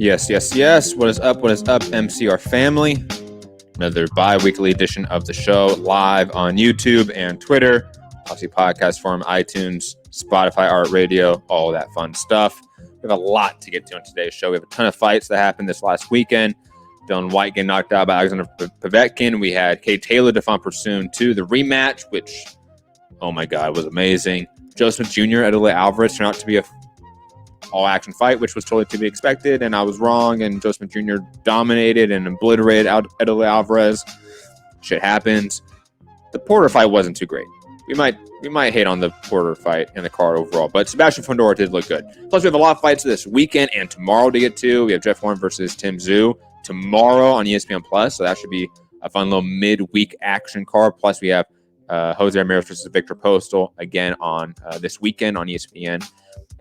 Yes. What is up, MCR family? Another bi-weekly edition of the show, live on YouTube and Twitter. Obviously, podcast form, iTunes, Spotify, Art Radio, all that fun stuff. We have a lot to get to on today's show. We have a ton of fights that happened this last weekend. Whyte getting knocked out by Alexander Povetkin. We had Kate Taylor defend Pursuit 2, the rematch, which, oh my God, was amazing. Joseph Jr. Eddie Alvarez turned out to be a all-action fight, which was totally to be expected, and I was wrong, and Joseph Jr. dominated and obliterated Eddie Alvarez. Shit happens. The Porter fight wasn't too great. We might hate on the Porter fight and the card overall, but Sebastian Fundora did look good. Plus, we have a lot of fights this weekend and tomorrow to get to. We have Jeff Horn versus Tsyzu tomorrow on ESPN Plus, so that should be a fun little midweek action card. Plus, we have Jose Ramirez versus Victor Postal again on this weekend on ESPN.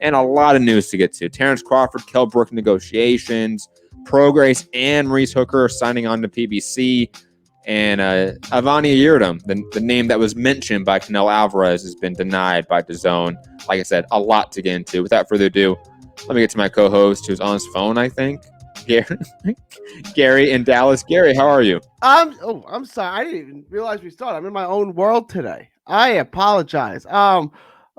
And a lot of news to get to. Terrence Crawford, Brook negotiations, Prograis and Maurice Hooker signing on to PBC, and Avani Yildirim, the name that was mentioned by Canelo Alvarez, has been denied by DAZN. Like I said, a lot to get into. Without further ado, let me get to my co-host, who's on his phone, I think. Gary in Dallas. Gary, how are you? I'm sorry. I didn't even realize we started. I'm in my own world today. I apologize.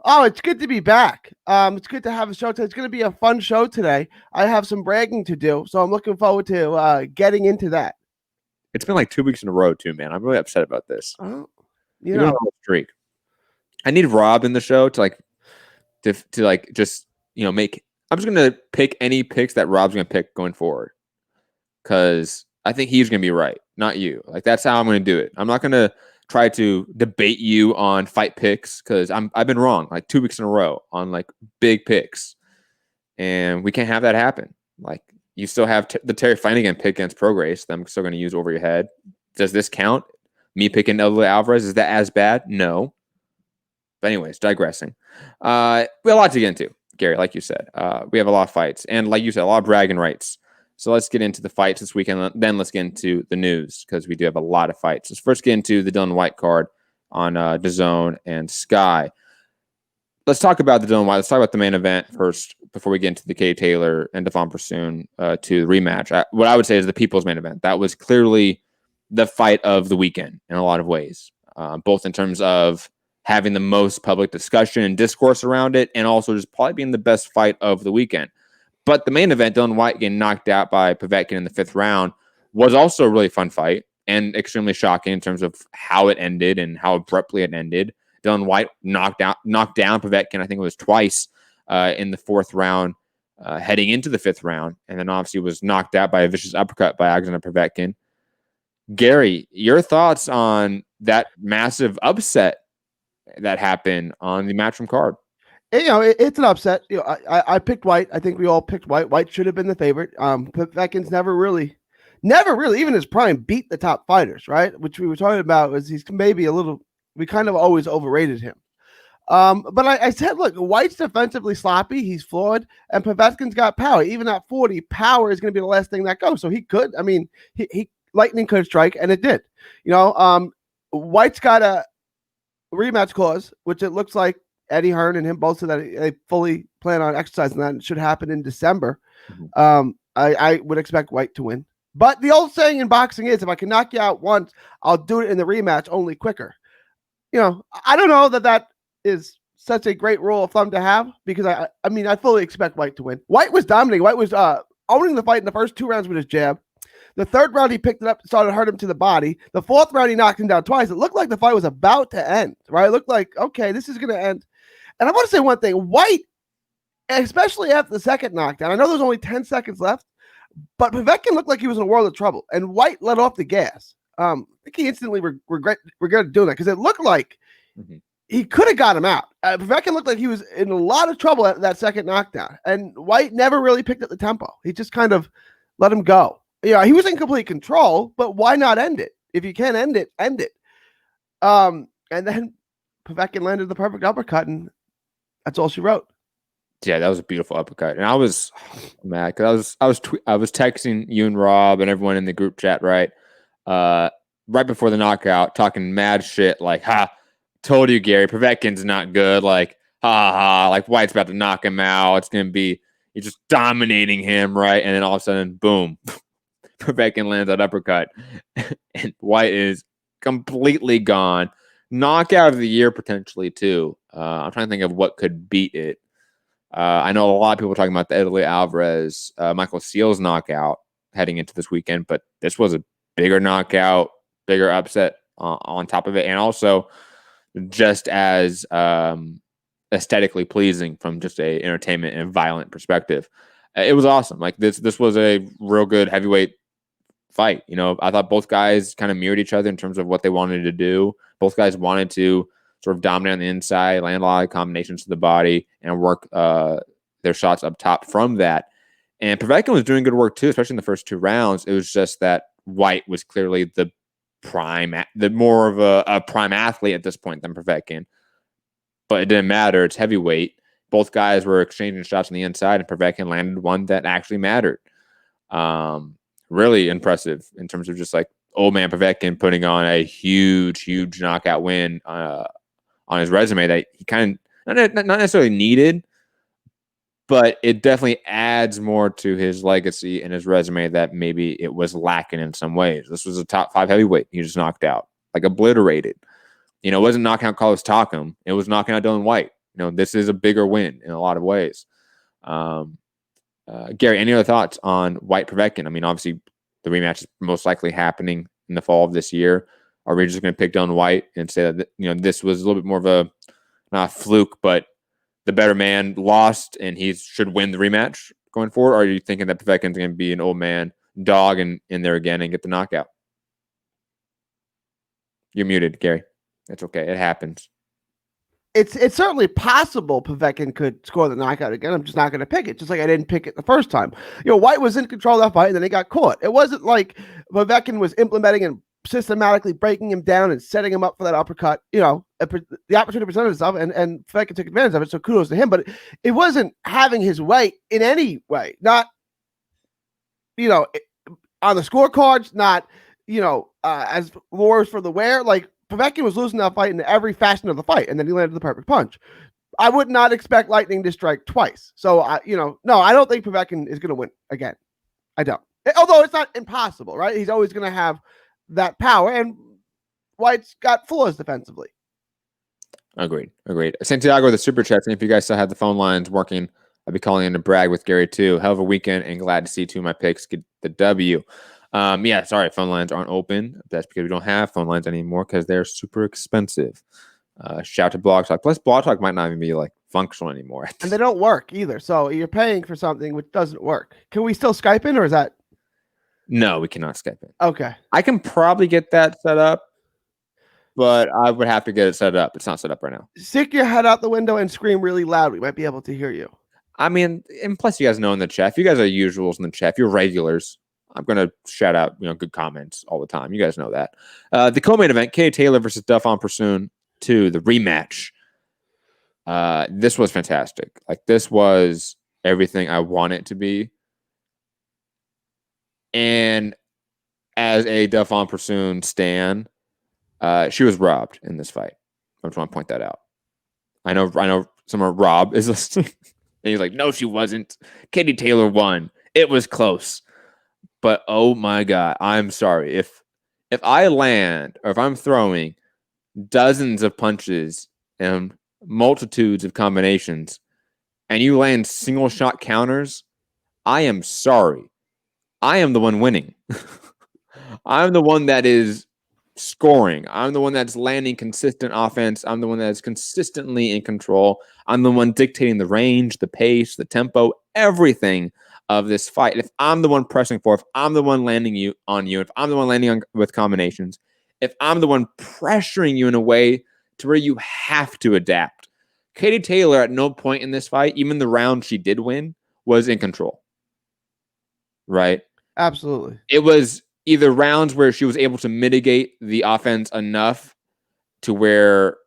It's good to be back. It's good to have a show today. It's going to be a fun show today. I have some bragging to do, so I'm looking forward to getting into that. It's been like 2 weeks in a row, too, man. I'm really upset about this. You're on a streak. I need Rob in the show to just make. I'm just going to pick any picks that Rob's going to pick going forward, because I think he's going to be right, not you. Like, that's how I'm going to do it. I'm not going to try to debate you on fight picks, because I've been wrong like 2 weeks in a row on like big picks, and we can't have that happen. Like, you still have the Terry Flanagan pick against Prograis that I'm still going to use over your head. Does this count? Me picking Eddie Alvarez, is that as bad? No. But anyways, digressing. We have a lot to get into, Gary. Like you said, we have a lot of fights, and like you said, a lot of bragging rights. So let's get into the fights this weekend. Then let's get into the news, because we do have a lot of fights. Let's first get into the Dillian Whyte card on DAZN and Sky. Let's talk about the Dillian Whyte. Let's talk about the main event first before we get into the Kate Taylor and Defon Pursuit to the rematch. What I would say is the people's main event. That was clearly the fight of the weekend in a lot of ways, both in terms of having the most public discussion and discourse around it, and also just probably being the best fight of the weekend. But the main event, Dillian Whyte getting knocked out by Povetkin in the 5th round, was also a really fun fight and extremely shocking in terms of how it ended and how abruptly it ended. Dillian Whyte knocked down Povetkin, I think it was twice in the 4th round, heading into the 5th round, and then obviously was knocked out by a vicious uppercut by Alexander Povetkin. Gary, your thoughts on that massive upset that happened on the Matchroom card? It's an upset. I picked Whyte. I think we all picked Whyte. Whyte should have been the favorite. Povetkin's never really, even his prime, beat the top fighters, right? Which we were talking about was he's maybe a little. We kind of always overrated him. But I said, look, Whyte's defensively sloppy. He's flawed, and Povetkin's got power. Even at 40, power is going to be the last thing that goes. So he could. I mean, he lightning could strike, and it did. Whyte's got a rematch clause, which it looks like Eddie Hearn and him both said that they fully plan on exercising that. It should happen in December. Mm-hmm. I would expect Whyte to win. But the old saying in boxing is, if I can knock you out once, I'll do it in the rematch, only quicker. I don't know that is such a great rule of thumb to have, because I fully expect Whyte to win. Whyte was dominating. Whyte was owning the fight in the first 2 rounds with his jab. The 3rd round, he picked it up, started to hurt him to the body. The 4th round, he knocked him down twice. It looked like the fight was about to end, right? It looked like, okay, this is going to end. And I want to say one thing. Whyte, especially after the 2nd knockdown, I know there's only 10 seconds left, but Povetkin looked like he was in a world of trouble, and Whyte let off the gas. I think he instantly regretted doing that, because it looked like he could have got him out. Povetkin looked like he was in a lot of trouble at that 2nd knockdown, and Whyte never really picked up the tempo. He just kind of let him go. He was in complete control, but why not end it? If you can end it, end it. And then Povetkin landed the perfect uppercut, and that's all she wrote. Yeah, that was a beautiful uppercut, and I was mad because I was texting you and Rob and everyone in the group chat right before the knockout, talking mad shit like, "Ha, told you, Gary, Povetkin's not good." Like, ha ha, like Whyte's about to knock him out. It's gonna be, He's just dominating him, right? And then all of a sudden, boom, Povetkin lands that uppercut. And Whyte is completely gone. Knockout of the year, potentially, too. I'm trying to think of what could beat it. I know a lot of people are talking about the Eddie Alvarez, Michael Seals knockout heading into this weekend, but this was a bigger knockout, bigger upset on top of it, and also just as aesthetically pleasing from just a entertainment and violent perspective. It was awesome. Like this was a real good heavyweight fight. You know, I thought both guys kind of mirrored each other in terms of what they wanted to do. Both guys wanted to sort of dominate on the inside, land a lot of combinations to the body, and work their shots up top from that. And Povetkin was doing good work too, especially in the first 2 rounds. It was just that Whyte was clearly the more of a prime athlete at this point than Povetkin. But it didn't matter. It's heavyweight. Both guys were exchanging shots on the inside, and Povetkin landed one that actually mattered. Really impressive in terms of just like old man Povetkin putting on a huge knockout win on his resume that he kind of not necessarily needed, but it definitely adds more to his legacy and his resume that maybe it was lacking in some ways. This was a top 5 heavyweight. He just knocked out, like obliterated. You know, it wasn't knocking out Carlos Takam. It was knocking out Dylan Whyte. You know, this is a bigger win in a lot of ways. Gary, any other thoughts on Whyte Povetkin? I mean, obviously the rematch is most likely happening in the fall of this year. Are we just going to pick Dylan Whyte and say that, you know, this was a little bit more of a not a fluke, but the better man lost and he should win the rematch going forward? Or are you thinking that Povetkin's going to be an old man dog in there again and get the knockout? You're muted, Gary. It's okay. It happens. It's certainly possible Povetkin could score the knockout again. I'm just not going to pick it, just like I didn't pick it the first time. You know, Whyte was in control of that fight, and then he got caught. It wasn't like Povetkin was implementing and systematically breaking him down and setting him up for that uppercut. You know, the opportunity presented itself, and Povetkin took advantage of it, so kudos to him. But it wasn't having his way in any way. Not, you know, on the scorecards, not, you know, as wars for the wear. Like, Povetkin was losing that fight in every fashion of the fight, and then he landed the perfect punch. I would not expect lightning to strike twice. So, no, I don't think Povetkin is going to win again. I don't. Although it's not impossible, right? He's always going to have that power, and Whyte's got flaws defensively. Agreed. Santiago with the super chats, and if you guys still have the phone lines working, I'll be calling in to brag with Gary too. Hell of a weekend, and glad to see 2 of my picks get the W. Yeah, sorry, phone lines aren't open. That's because we don't have phone lines anymore because they're super expensive. Shout to Blog Talk. Plus, Blog Talk might not even be like functional anymore. And they don't work either. So you're paying for something which doesn't work. Can we still Skype in, or is that? No, we cannot Skype in. Okay. I can probably get that set up, but I would have to get it set up. It's not set up right now. Stick your head out the window and scream really loud. We might be able to hear you. I mean, and plus you guys know in the chat, if you guys are usuals in the chat, if you're regulars, I'm going to shout out, you know, good comments all the time. You guys know that. The co-main event, Katie Taylor versus Duffon Pursoon 2, the rematch. This was fantastic. Like, this was everything I want it to be. And as a Duffon Pursoon stan, she was robbed in this fight. I just want to point that out. I know someone Rob is listening. And he's like, no, she wasn't. Katie Taylor won. It was close. But oh my God, I'm sorry. If I land, or if I'm throwing dozens of punches and multitudes of combinations, and you land single shot counters, I am sorry. I am the one winning. I'm the one that is scoring. I'm the one that's landing consistent offense. I'm the one that's consistently in control. I'm the one dictating the range, the pace, the tempo, everything of this fight. If I'm the one pressing for, if I'm the one landing on you, if I'm the one landing with combinations, if I'm the one pressuring you in a way to where you have to adapt. Katie Taylor at no point in this fight, even the round she did win, was in control. Right? Absolutely. It was either rounds where she was able to mitigate the offense enough to where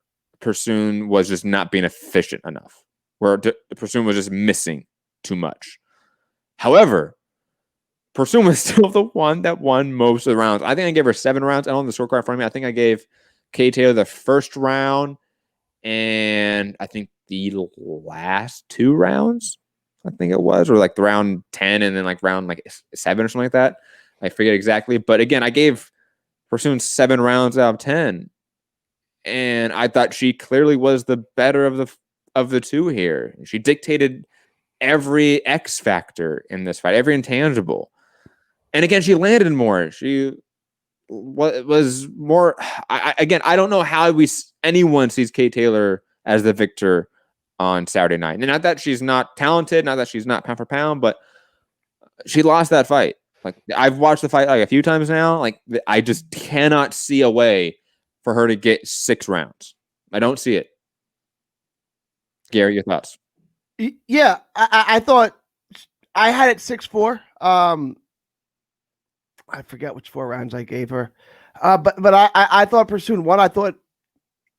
Pursoon was just not being efficient enough, where Pursoon was just missing too much. However, Pursoon was still the one that won most of the rounds. I think I gave her 7 rounds. I don't have the scorecard in front of me. I think I gave Katie Taylor the first round and I think the last 2 rounds. I think it was, or like round 10 and then like round like 7 or something like that. I forget exactly. But again, I gave Pursoon 7 rounds out of 10. And I thought she clearly was the better of the two here. She dictated every X factor in this fight, every intangible. And again, she landed more. She was more. I don't know how anyone sees Kate Taylor as the victor on Saturday night. And not that she's not talented, not that she's not pound for pound, but she lost that fight. Like I've watched the fight like a few times now. Like I just cannot see a way for her to get 6 rounds. I don't see it. Gary, your thoughts? Yeah, I thought I had it 6-4. I forget which 4 rounds I gave her. But I thought Pursoon won. I thought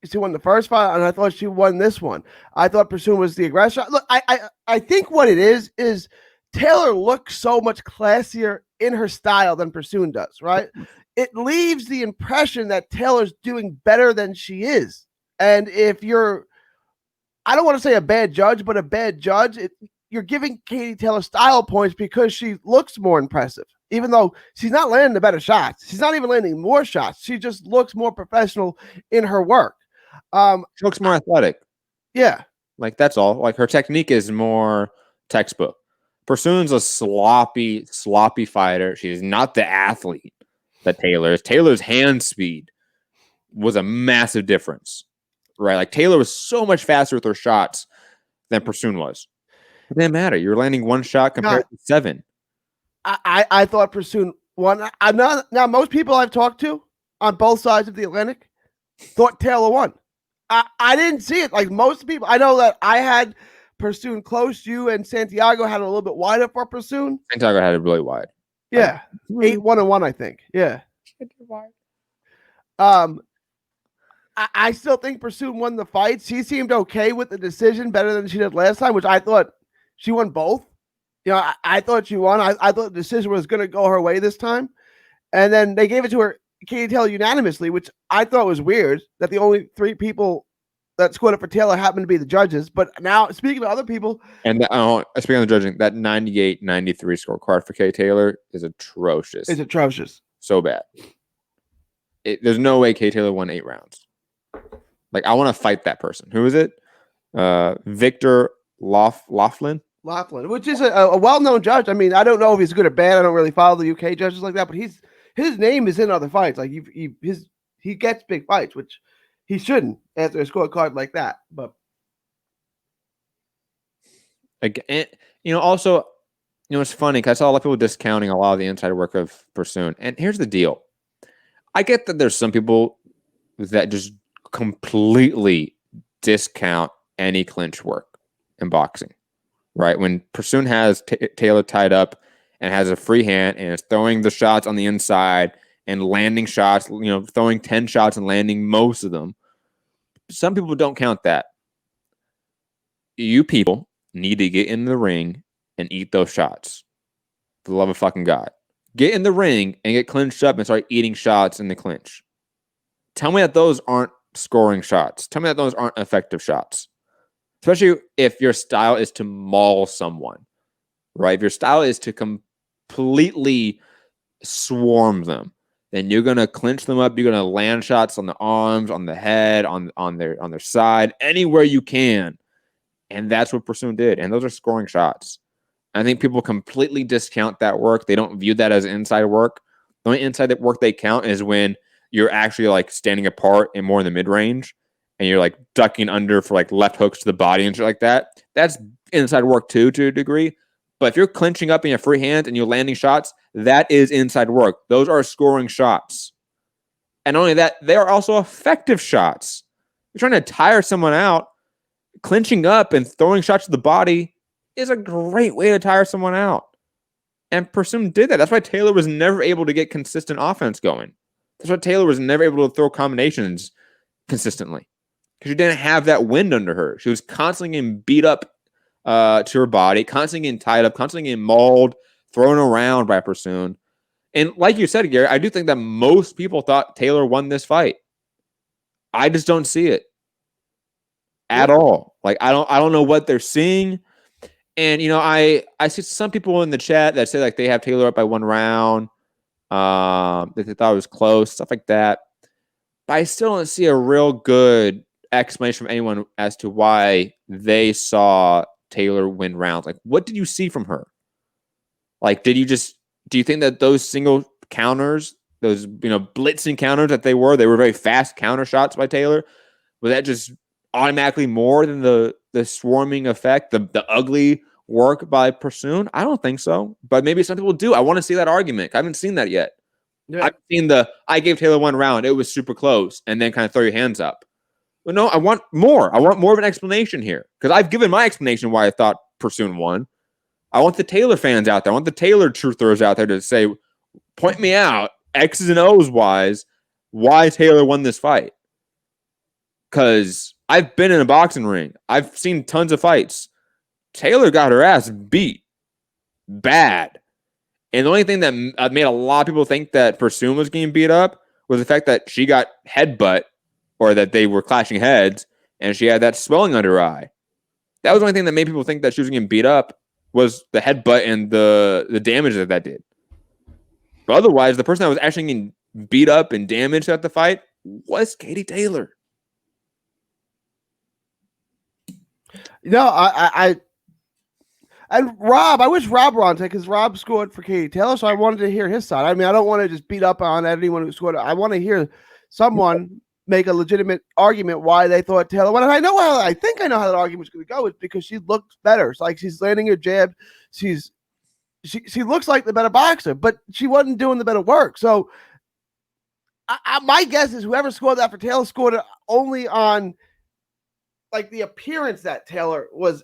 she won the first fight, and I thought she won this one. I thought Pursoon was the aggressor. Look, I think what it is Taylor looks so much classier in her style than Pursoon does, right? It leaves the impression that Taylor's doing better than she is. And if you're, I don't want to say a bad judge, but a bad judge, you're giving Katie Taylor style points because she looks more impressive, even though she's not landing the better shots. She's not even landing more shots. She just looks more professional in her work. She looks more athletic. Yeah. Like that's all. Like her technique is more textbook. Pursoon's a sloppy fighter. She's not the athlete that Taylor is. Taylor's hand speed was a massive difference, right? Like Taylor was so much faster with her shots than Pursoon was. It didn't matter. You're landing 1 shot compared to 7. I thought Pursoon won. Now most people I've talked to on both sides of the Atlantic thought Taylor won. I didn't see it. Like most people, I know that I had Pursoon close. You and Santiago had a little bit wider for Pursoon. Santiago had it really wide. Yeah, 8-1-1, I think. Yeah. I still think Pursoon won the fight. She seemed okay with the decision, better than she did last time, which I thought she won both. You know, I thought she won. I thought the decision was going to go her way this time, and then they gave it to her, Katie Taylor, unanimously, which I thought was weird. That the only 3 people that scored it for Taylor happened to be the judges. But now, speaking of other people, and speaking of the judging, that 98-93 scorecard for Katie Taylor is atrocious. It's atrocious. So bad. There's no way Katie Taylor won 8 rounds. Like I want to fight that person. Who is it? Victor Laughlin, which is a well-known judge. I mean, I don't know if he's good or bad. I don't really follow the UK judges like that, but his name is in other fights. Like he gets big fights, which he shouldn't after a scorecard like that. But again, also, it's funny because I saw a lot of people discounting a lot of the inside work of Pursoon. And here's the deal: I get that there's some people that just completely discount any clinch work in boxing, right? When Pursoon has Taylor tied up and has a free hand and is throwing the shots on the inside and landing shots, throwing 10 shots and landing most of them. Some people don't count that. You people need to get in the ring and eat those shots. For the love of fucking God. Get in the ring and get clinched up and start eating shots in the clinch. Tell me that those aren't scoring shots. Tell me that those aren't effective shots. Especially if your style is to maul someone, right? If your style is to completely swarm them, then you're going to clinch them up. You're going to land shots on the arms, on the head, on their side, anywhere you can. And that's what Pursoon did. And those are scoring shots. I think people completely discount that work. They don't view that as inside work. The only inside work they count is when you're actually like standing apart and more in the mid-range and you're like ducking under for like left hooks to the body and shit like that. That's inside work too, to a degree. But if you're clinching up in your free hand and you're landing shots, that is inside work. Those are scoring shots. And not only that, they are also effective shots. You're trying to tire someone out. Clinching up and throwing shots to the body is a great way to tire someone out. And Pursoon did that. That's why Taylor was never able to get consistent offense going. That's why Taylor was never able to throw combinations consistently. Because she didn't have that wind under her. She was constantly getting beat up to her body, constantly getting tied up, constantly getting mauled, thrown around by Pursoon. And like you said, Gary, I do think that most people thought Taylor won this fight. I just don't see it at all. Like I don't know what they're seeing. And I see some people in the chat that say like they have Taylor up by 1 round, that they thought it was close, stuff like that. But I still don't see a real good explanation from anyone as to why they saw Taylor win rounds. Like, what did you see from her? Like, do you think that those single counters, those blitzing counters that they were very fast counter shots by Taylor? Was that just automatically more than the swarming effect, the ugly work by Pursoon? I don't think so. But maybe some people do. I want to see that argument. I haven't seen that yet. Yeah. I've seen I gave Taylor 1 round. It was super close. And then kind of throw your hands up. But no, I want more. I want more of an explanation here. Because I've given my explanation why I thought Pursoon won. I want the Taylor fans out there. I want the Taylor truthers out there to say, point me out, X's and O's wise, why Taylor won this fight. Because I've been in a boxing ring. I've seen tons of fights. Taylor got her ass beat. Bad. And the only thing that made a lot of people think that Pursoon was getting beat up was the fact that she got headbutt, or that they were clashing heads, and she had that swelling under her eye. That was the only thing that made people think that she was getting beat up, was the headbutt and the damage that did. But otherwise, the person that was actually getting beat up and damaged at the fight was Katie Taylor. I and Rob, I wish Rob were on today because Rob scored for Katie Taylor, so I wanted to hear his side. I mean, I don't want to just beat up on anyone who scored. I want to hear someone make a legitimate argument why they thought Taylor won. And I think I know how that argument was going to go. It's because she looks better. It's like she's landing her jab. She looks like the better boxer, but she wasn't doing the better work. So my guess is whoever scored that for Taylor scored it only on like the appearance that Taylor was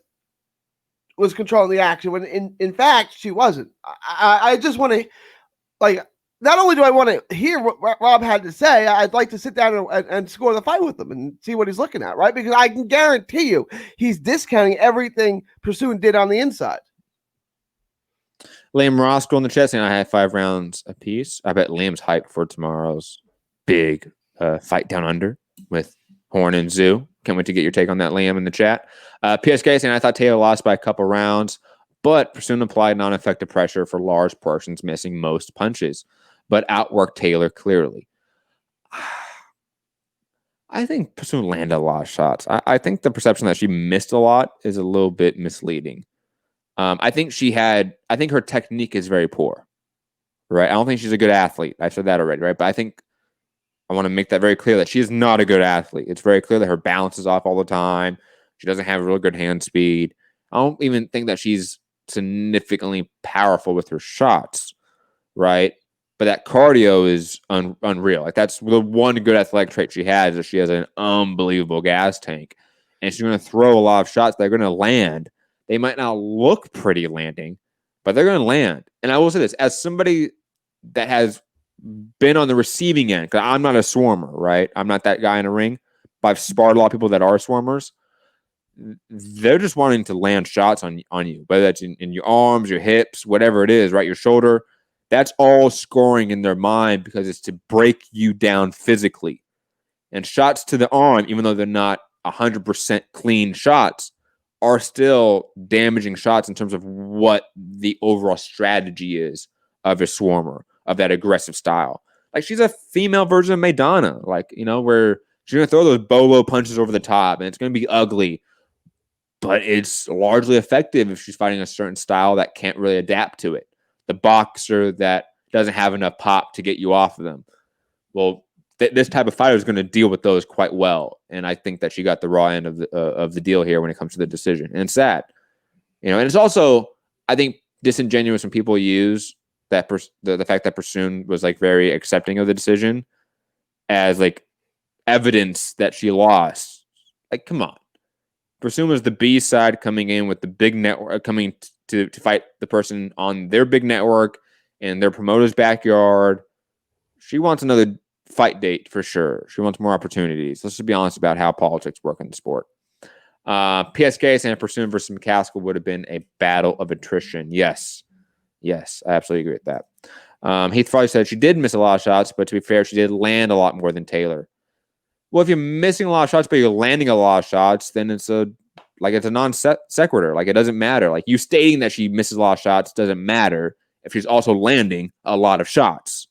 controlling the action, when in fact she wasn't. I just want to, like, not only do I want to hear what Rob had to say, I'd like to sit down and score the fight with him and see what he's looking at, right? Because I can guarantee you he's discounting everything Pursoon did on the inside. Liam Roscoe in the chat saying I had 5 rounds apiece. I bet Liam's hyped for tomorrow's big fight down under with Horn and Tsyzu. Can't wait to get your take on that, Liam, in the chat. PSK saying I thought Taylor lost by a couple rounds, but Pursoon applied non-effective pressure for large portions, missing most punches, but outworked Taylor clearly. I think Pursoon landed a lot of shots. I think the perception that she missed a lot is a little bit misleading. I think her technique is very poor, right? I don't think she's a good athlete. I said that already, right? But I want to make that very clear that she is not a good athlete. It's very clear that her balance is off all the time. She doesn't have real good hand speed. I don't even think that she's significantly powerful with her shots, right? But that cardio is unreal. Like, that's the one good athletic trait she has, is she has an unbelievable gas tank. And she's going to throw a lot of shots that are going to land. They might not look pretty landing, but they're going to land. And I will say this, as somebody that has been on the receiving end, because I'm not a swarmer, right? I'm not that guy in a ring, but I've sparred a lot of people that are swarmers. They're just wanting to land shots on you, whether that's in your arms, your hips, whatever it is, right? Your shoulder. That's all scoring in their mind because it's to break you down physically. And shots to the arm, even though they're not 100% clean shots, are still damaging shots in terms of what the overall strategy is of a swarmer, of that aggressive style. Like, she's a female version of Maidana, like, where she's going to throw those bolo punches over the top, and it's going to be ugly, but it's largely effective if she's fighting a certain style that can't really adapt to it. The boxer that doesn't have enough pop to get you off of them. Well, this type of fighter is going to deal with those quite well, and I think that she got the raw end of the deal here when it comes to the decision. And it's sad, and it's also, I think, disingenuous when people use that the fact that Pursoon was like very accepting of the decision as like evidence that she lost. Like, come on. Pursoon was the B side coming in with the big network, coming to fight the person on their big network in their promoter's backyard. She wants another fight date for sure. She wants more opportunities. Let's just be honest about how politics work in the sport. PSK saying Pursoon versus McCaskill would have been a battle of attrition. Yes, I absolutely agree with that. Heath Farley said she did miss a lot of shots, but to be fair, she did land a lot more than Taylor. Well, if you're missing a lot of shots, but you're landing a lot of shots, then it's a Like it's a non sequitur. Like it doesn't matter. Like you stating that she misses a lot of shots doesn't matter if she's also landing a lot of shots.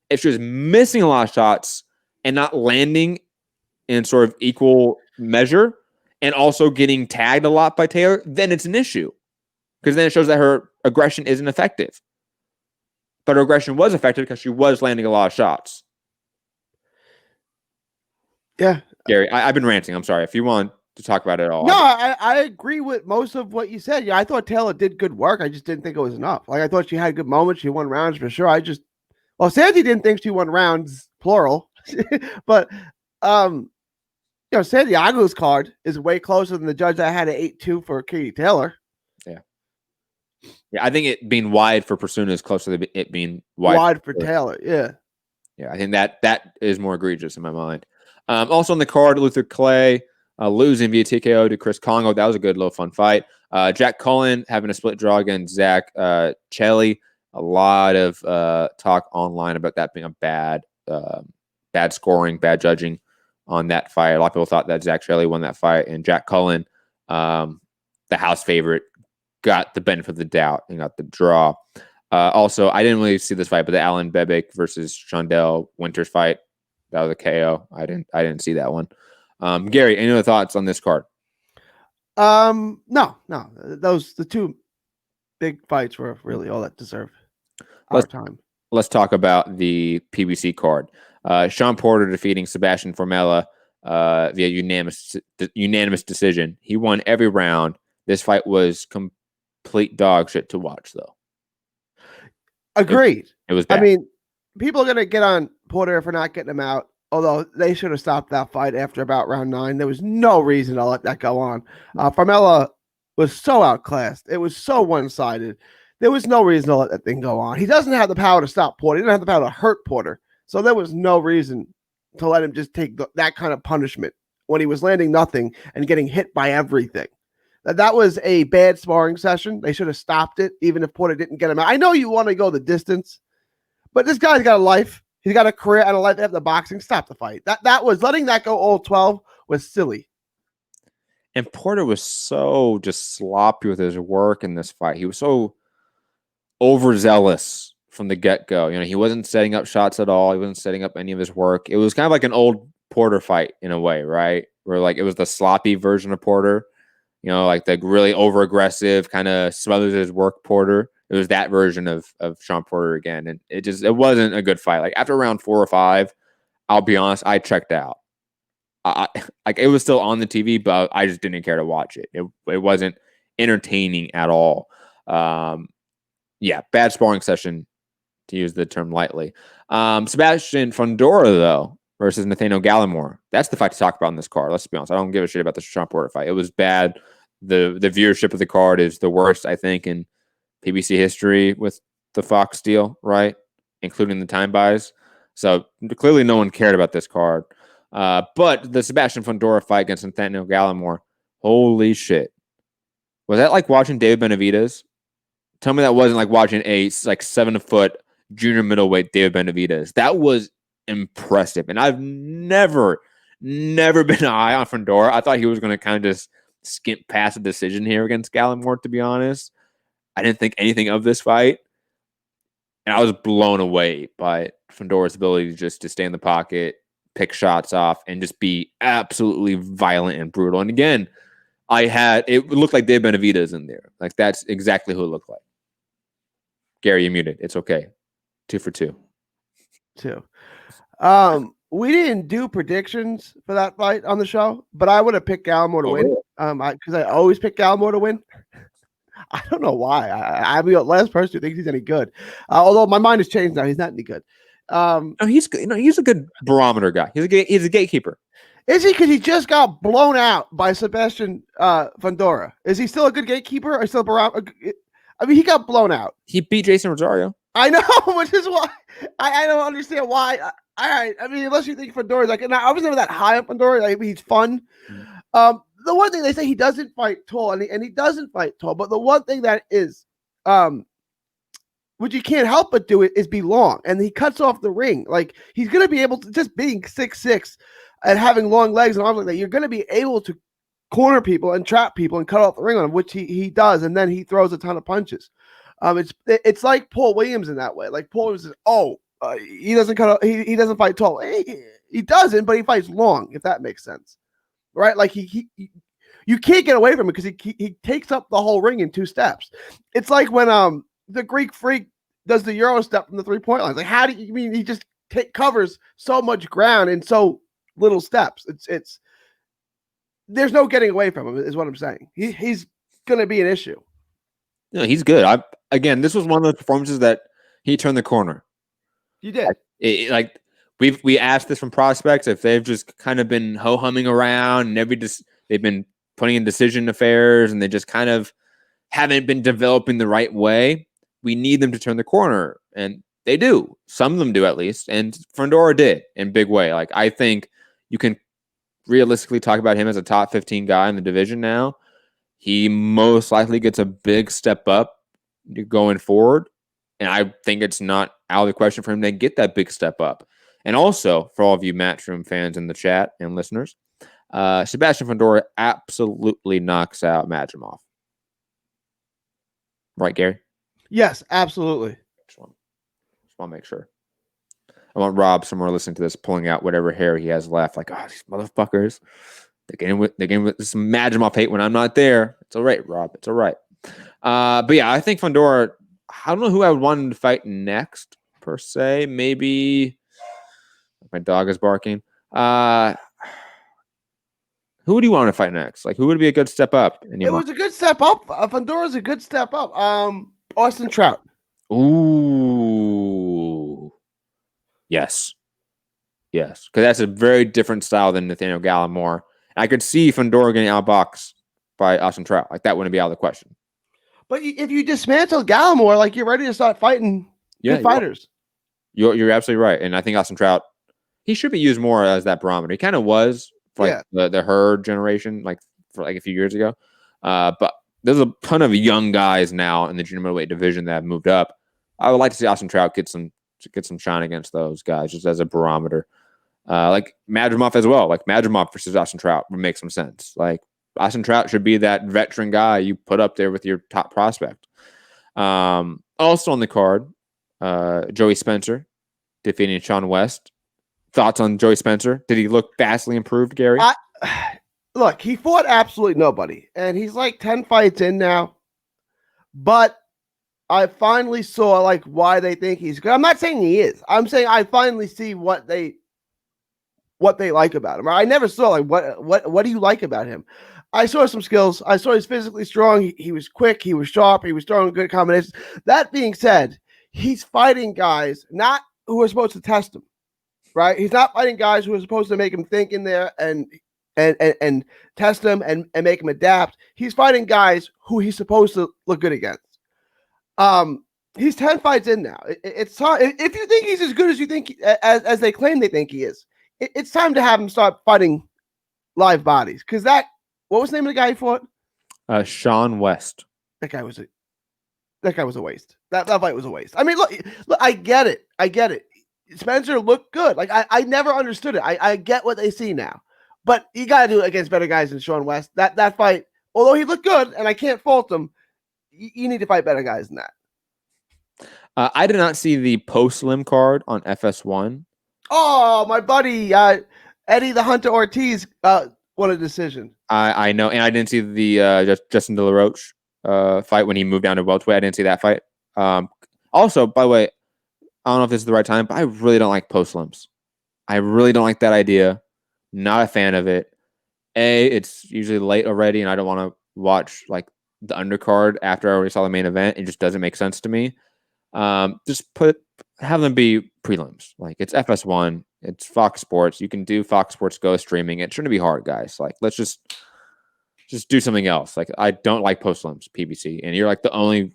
If she's missing a lot of shots and not landing in sort of equal measure and also getting tagged a lot by Taylor, then it's an issue. Because then it shows that her aggression isn't effective. But her aggression was effective because she was landing a lot of shots. Yeah. Gary, I've been ranting. I'm sorry. If you want to talk about it at all. No, I agree with most of what you said. Yeah, I thought Taylor did good work. I just didn't think it was enough. Like I thought she had good moments. She won rounds for sure. Sandy didn't think she won rounds, plural. But Santiago's card is way closer than the judge that had an 8-2 for Katie Taylor. Yeah, I think it being wide for Persuna is closer to it being wide for Taylor. Yeah. Yeah, I think that is more egregious in my mind. Also on the card, Luther Clay losing via TKO to Chris Congo. That was a good, little fun fight. Jack Cullen having a split draw against Zach Chelly. A lot of talk online about that being a bad scoring, bad judging on that fight. A lot of people thought that Zach Chelly won that fight, and Jack Cullen, the house favorite, got the benefit of the doubt and got the draw. Also, I didn't really see this fight, but the Alan Bebic versus Shondell Winters fight, that was a KO. I didn't see that one. Gary, any other thoughts on this card? No. The two big fights were really all that deserved our time. Let's talk about the PBC card. Sean Porter defeating Sebastian Formella via unanimous decision. He won every round. This fight was complete dog shit to watch, though. Agreed. It was bad. I mean, people are going to get on Porter for not getting him out, although they should have stopped that fight after about round 9. There was no reason to let that go on. Formella was so outclassed. It was so one-sided. There was no reason to let that thing go on. He doesn't have the power to stop Porter. He doesn't have the power to hurt Porter. So there was no reason to let him just take that kind of punishment when he was landing nothing and getting hit by everything. That was a bad sparring session. They should have stopped it, even if Porter didn't get him out. I know you want to go the distance, but this guy's got a life. He's got a career and a life after boxing. Stop the fight. That was letting that go all 12 was silly. And Porter was so just sloppy with his work in this fight. He was so overzealous from the get-go. You know, he wasn't setting up shots at all. He wasn't setting up any of his work. It was kind of like an old Porter fight in a way, right? Where like it was the sloppy version of Porter. You know, like the really over-aggressive, kind of smothers his work Porter. It was that version of Sean Porter again. And it wasn't a good fight. Like after round 4 or 5, I'll be honest, I checked out. Like it was still on the TV, but I just didn't care to watch it. It wasn't entertaining at all. Yeah, bad sparring session, to use the term lightly. Sebastian Fundora, though, versus Nathaniel Gallimore. That's the fight to talk about in this card. Let's be honest. I don't give a shit about the Sean Porter fight. It was bad. The viewership of the card is the worst, I think, in PBC history with the Fox deal, right? Including the time buys. So clearly no one cared about this card. But the Sebastian Fundora fight against Nathaniel Gallimore, holy shit. Was that like watching David Benavidez? Tell me that wasn't like watching a 7-foot junior middleweight David Benavidez. That was impressive. And I've never been high on Fundora. I thought he was going to kind of just skimp past a decision here against Gallimore, to be honest. I didn't think anything of this fight. And I was blown away by Fundora's ability to stay in the pocket, pick shots off, and just be absolutely violent and brutal. And again, it looked like Dave Benavidez in there. Like that's exactly who it looked like. Gary, you muted. It's okay. 2 for 2. 2. We didn't do predictions for that fight on the show, but I would have picked Gallimore to win. Because I always pick Gallimore to win. I don't know why. I'm the last person who thinks he's any good. Although my mind has changed now. He's not any good. No, he's good. He's a good barometer guy. He's a gatekeeper. Is he? Because he just got blown out by Sebastian Fundora. Is he still a good gatekeeper or still a barometer? I mean, he got blown out. He beat Jason Rosario. I know, which is why I don't understand why. All right. I mean, unless you think Fundora's like, and I was never that high on Fundora. I mean, he's fun. The one thing they say he doesn't fight tall, and he doesn't fight tall. But the one thing that is, which you can't help but do it, is be long, and he cuts off the ring. Like he's gonna be able to, just being 6'6" and having long legs and arms like that, you're gonna be able to corner people and trap people and cut off the ring on him, which he does, and then he throws a ton of punches. It's like Paul Williams in that way. Like Paul Williams is, he doesn't cut off, he doesn't fight tall. He doesn't, but he fights long, if that makes sense, right? Like you can't get away from it because he takes up the whole ring in 2 steps. It's like when the Greek Freak does the Euro step from the 3-point line. Like, how do you mean he just covers so much ground in so little steps? It's there's no getting away from him, is what I'm saying. He's going to be an issue. No, he's good. Again, this was one of the performances that he turned the corner. You did. Like we asked this from prospects if they've just kind of been ho-humming around and they've been putting in decision affairs and they just kind of haven't been developing the right way. We need them to turn the corner, and they do. Some of them do, at least, and Fundora did in big way. Like, I think you can realistically talk about him as a top 15 guy in the division now. He most likely gets a big step up going forward, and I think it's not out of the question for him to get that big step up. And also, for all of you Matchroom fans in the chat and listeners, Sebastian Fundora absolutely knocks out Madrimov. Right, Gary? Yes, absolutely. Just want to make sure. I want Rob somewhere listening to this pulling out whatever hair he has left. Like, oh, these motherfuckers. They're getting with this Madrimov hate when I'm not there. It's all right, Rob. It's all right. But yeah, I think Fundora, I don't know who I would want him to fight next, per se. Maybe my dog is barking. Who would you want to fight next? Like, who would be a good step up? It was a good step up. Fundora's a good step up. Austin Trout. Ooh. Yes. Yes. Because that's a very different style than Nathaniel Gallimore. I could see Fundora getting outboxed by Austin Trout. Like, that wouldn't be out of the question. But if you dismantle Gallimore, like, you're ready to start fighting good fighters. You're absolutely right. And I think Austin Trout, he should be used more as that barometer. He kind of was for the Herd generation, for a few years ago. But there's a ton of young guys now in the junior middleweight division that have moved up. I would like to see Austin Trout get some shine against those guys just as a barometer. Like Madrimov as well. Like Madrimov versus Austin Trout would make some sense. Like Austin Trout should be that veteran guy you put up there with your top prospect. Also on the card, Joey Spencer defeating Sean West. Thoughts on Joey Spencer? Did he look vastly improved, Gary? Look, he fought absolutely nobody, and he's like 10 fights in now. But I finally saw like why they think he's good. I'm not saying he is. I'm saying I finally see what they like about him. I never saw like what do you like about him? I saw some skills. I saw he's physically strong. He was quick. He was sharp. He was throwing good combinations. That being said, he's fighting guys not who are supposed to test him, right? He's not fighting guys who are supposed to make him think in there and test him and make him adapt. He's fighting guys who he's supposed to look good against. He's 10 fights in now. It's time. If you think he's as good as you think, as they claim they think he is, it's time to have him start fighting live bodies. Because what was the name of the guy he fought? Sean West. That guy was a waste. That fight was a waste. I mean, look, I get it. Spencer looked good. Like I never understood it. I get what they see now, but you got to do it against better guys than Sean West. That fight, although he looked good, and I can't fault him, you need to fight better guys than that. I did not see the post-lim card on FS1. Oh, my buddy, Eddie the Hunter Ortiz won a decision. I know, and I didn't see the Justin De La Roche fight when he moved down to welterweight. I didn't see that fight. Also, by the way, I don't know if this is the right time, but I really don't like post-lims. I really don't like that idea. Not a fan of it. It's usually late already, and I don't want to watch like the undercard after I already saw the main event. It just doesn't make sense to me. Just have them be prelims. Like, it's FS1, it's Fox Sports. You can do Fox Sports Go streaming. It shouldn't be hard, guys. Like, let's just do something else. Like, I don't like post-lims, PBC, and you're like the only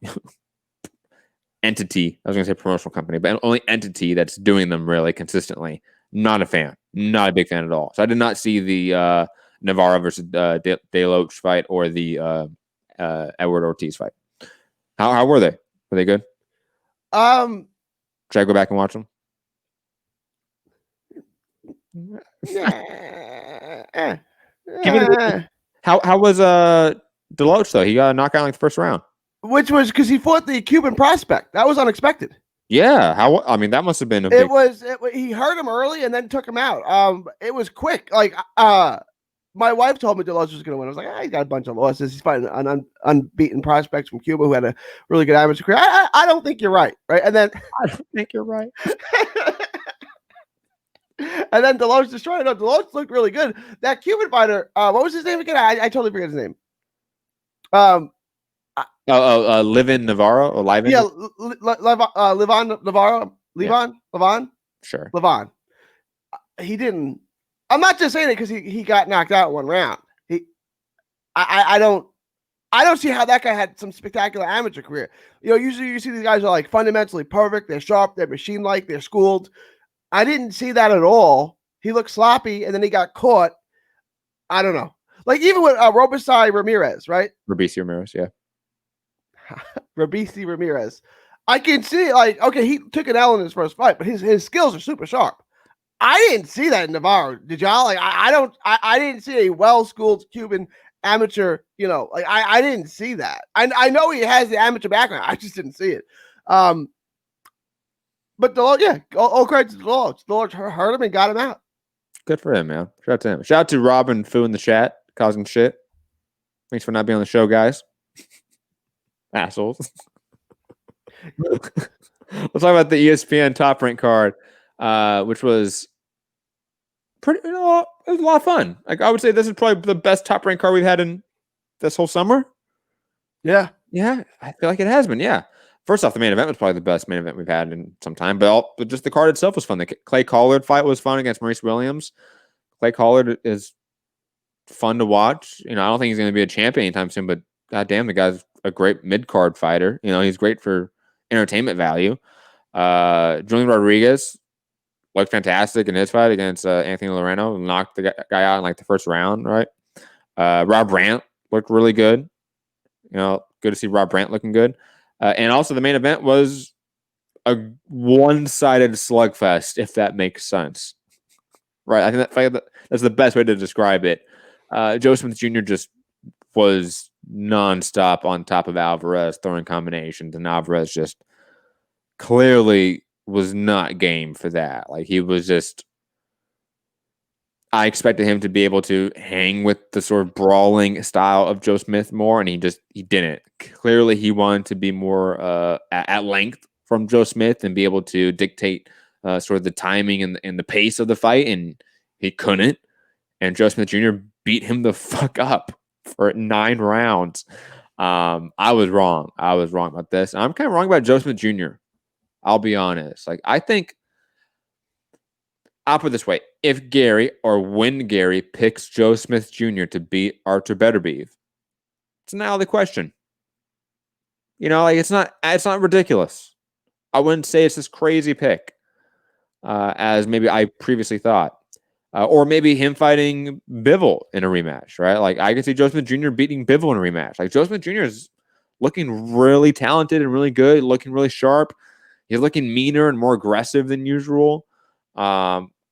entity. I was gonna say promotional company, but only entity that's doing them really consistently. Not a fan. Not a big fan at all. So I did not see the Navarro versus De Loach fight or the Edward Ortiz fight. How were they? Were they good? Should I go back and watch them? How was Deloach though? He got a knockout in like the first round. Which was because he fought the Cuban prospect. That was unexpected. Yeah. I mean, that must have been a It big. was he hurt him early and then took him out. It was quick. Like my wife told me Deloach was going to win. I was like, he's got a bunch of losses. He's fighting an unbeaten prospects from Cuba who had a really good amateur career. I don't think you're right, right? And then I don't think you're right. and then Deloach destroyed him. Deloach looked really good. That Cuban fighter, what was his name again? I totally forget his name. Livin Navarro or Livin? Yeah, Levon Navarro. Levon? Sure. Levon. He didn't. I'm not just saying it because he got knocked out in one round. I don't see how that guy had some spectacular amateur career. Usually you see these guys are like fundamentally perfect. They're sharp. They're machine-like. They're schooled. I didn't see that at all. He looked sloppy, and then he got caught. I don't know. Like even with Robesai Ramirez, right? Robbie Ramirez, yeah. Robbie Ramirez. I can see like, okay, he took an L in his first fight, but his skills are super sharp. I didn't see that in Navarro. Did y'all? Like, I didn't see a well-schooled Cuban amateur, like I didn't see that. I know he has the amateur background. I just didn't see it. But Deloach, yeah, all credit to Deloach. Deloach hurt him and got him out. Good for him, man. Shout out to him. Shout out to Rob and Fu in the chat, causing shit. Thanks for not being on the show, guys. Assholes. Let's talk about the ESPN Top Rank card, which was pretty. It was a lot of fun. Like I would say, this is probably the best Top Rank card we've had in this whole summer. Yeah, I feel like it has been. Yeah. First off, the main event was probably the best main event we've had in some time, but just the card itself was fun. The Clay Collard fight was fun against Maurice Williams. Clay Collard is fun to watch. I don't think he's going to be a champion anytime soon, but goddamn, the guy's a great mid-card fighter. He's great for entertainment value. Julian Rodriguez looked fantastic in his fight against Anthony Loreno. Knocked the guy out in like the first round, right? Rob Brandt looked really good. Good to see Rob Brandt looking good. And also the main event was a one-sided slugfest, if that makes sense. Right. I think that's the best way to describe it. Joe Smith Jr. just was nonstop on top of Alvarez, throwing combinations, and Alvarez just clearly was not game for that. Like he was just. I expected him to be able to hang with the sort of brawling style of Joe Smith more, and he didn't. Clearly, he wanted to be more at length from Joe Smith and be able to dictate sort of the timing and the pace of the fight, and he couldn't. And Joe Smith Jr. beat him the fuck up for 9 rounds. I was wrong. I was wrong about this. I'm kind of wrong about Joe Smith Jr. I'll be honest. Like I think. I'll put it this way. If Gary or when Gary picks Joe Smith Jr. to beat Artur Beterbiev, it's not out of the question. Like it's not ridiculous. I wouldn't say it's this crazy pick as maybe I previously thought. Or maybe him fighting Bivol in a rematch, right? Like I could see Joe Smith Jr. beating Bivol in a rematch. Like Joe Smith Jr. is looking really talented and really good, looking really sharp. He's looking meaner and more aggressive than usual.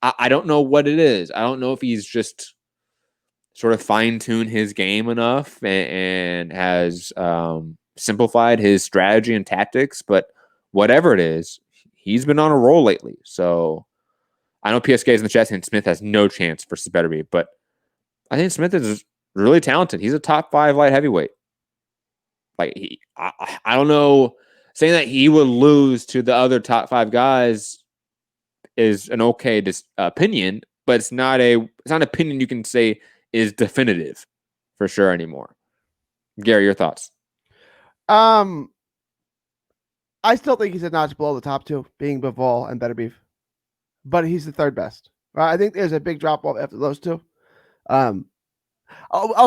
I don't know what it is. I don't know if he's just sort of fine-tuned his game enough and has simplified his strategy and tactics, but whatever it is, he's been on a roll lately. So I know PSK is in the chat and Smith has no chance versus Beterbiev, but I think Smith is really talented. He's a top 5 light heavyweight. Like I don't know, saying that he would lose to the other top 5 guys is an okay opinion, but it's not an opinion you can say is definitive for sure anymore. Gary, your thoughts? I still think he's a notch below the top 2, being Bivol and Beterbiev, but he's the 3rd best. Right? I think there's a big drop off after those 2. A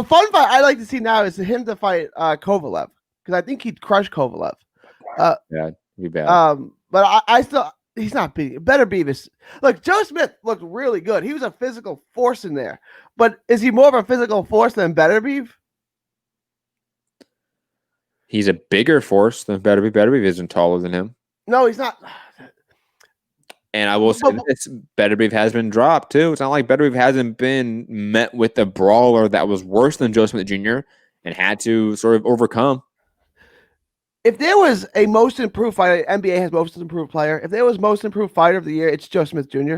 fun fight I like to see now is him to fight Kovalev, because I think he'd crush Kovalev. Yeah, be bad. But I still. He's not beating. Beterbiev is. Look, Joe Smith looked really good. He was a physical force in there. But is he more of a physical force than Beterbiev? He's a bigger force than Beterbiev. Beterbiev isn't taller than him. No, he's not. And I will say this, Better Beef has been dropped too. It's not like Better Beef hasn't been met with a brawler that was worse than Joe Smith Jr. and had to sort of overcome. If there was a most improved fighter, NBA has most improved player. If there was most improved fighter of the year, it's Joe Smith Jr.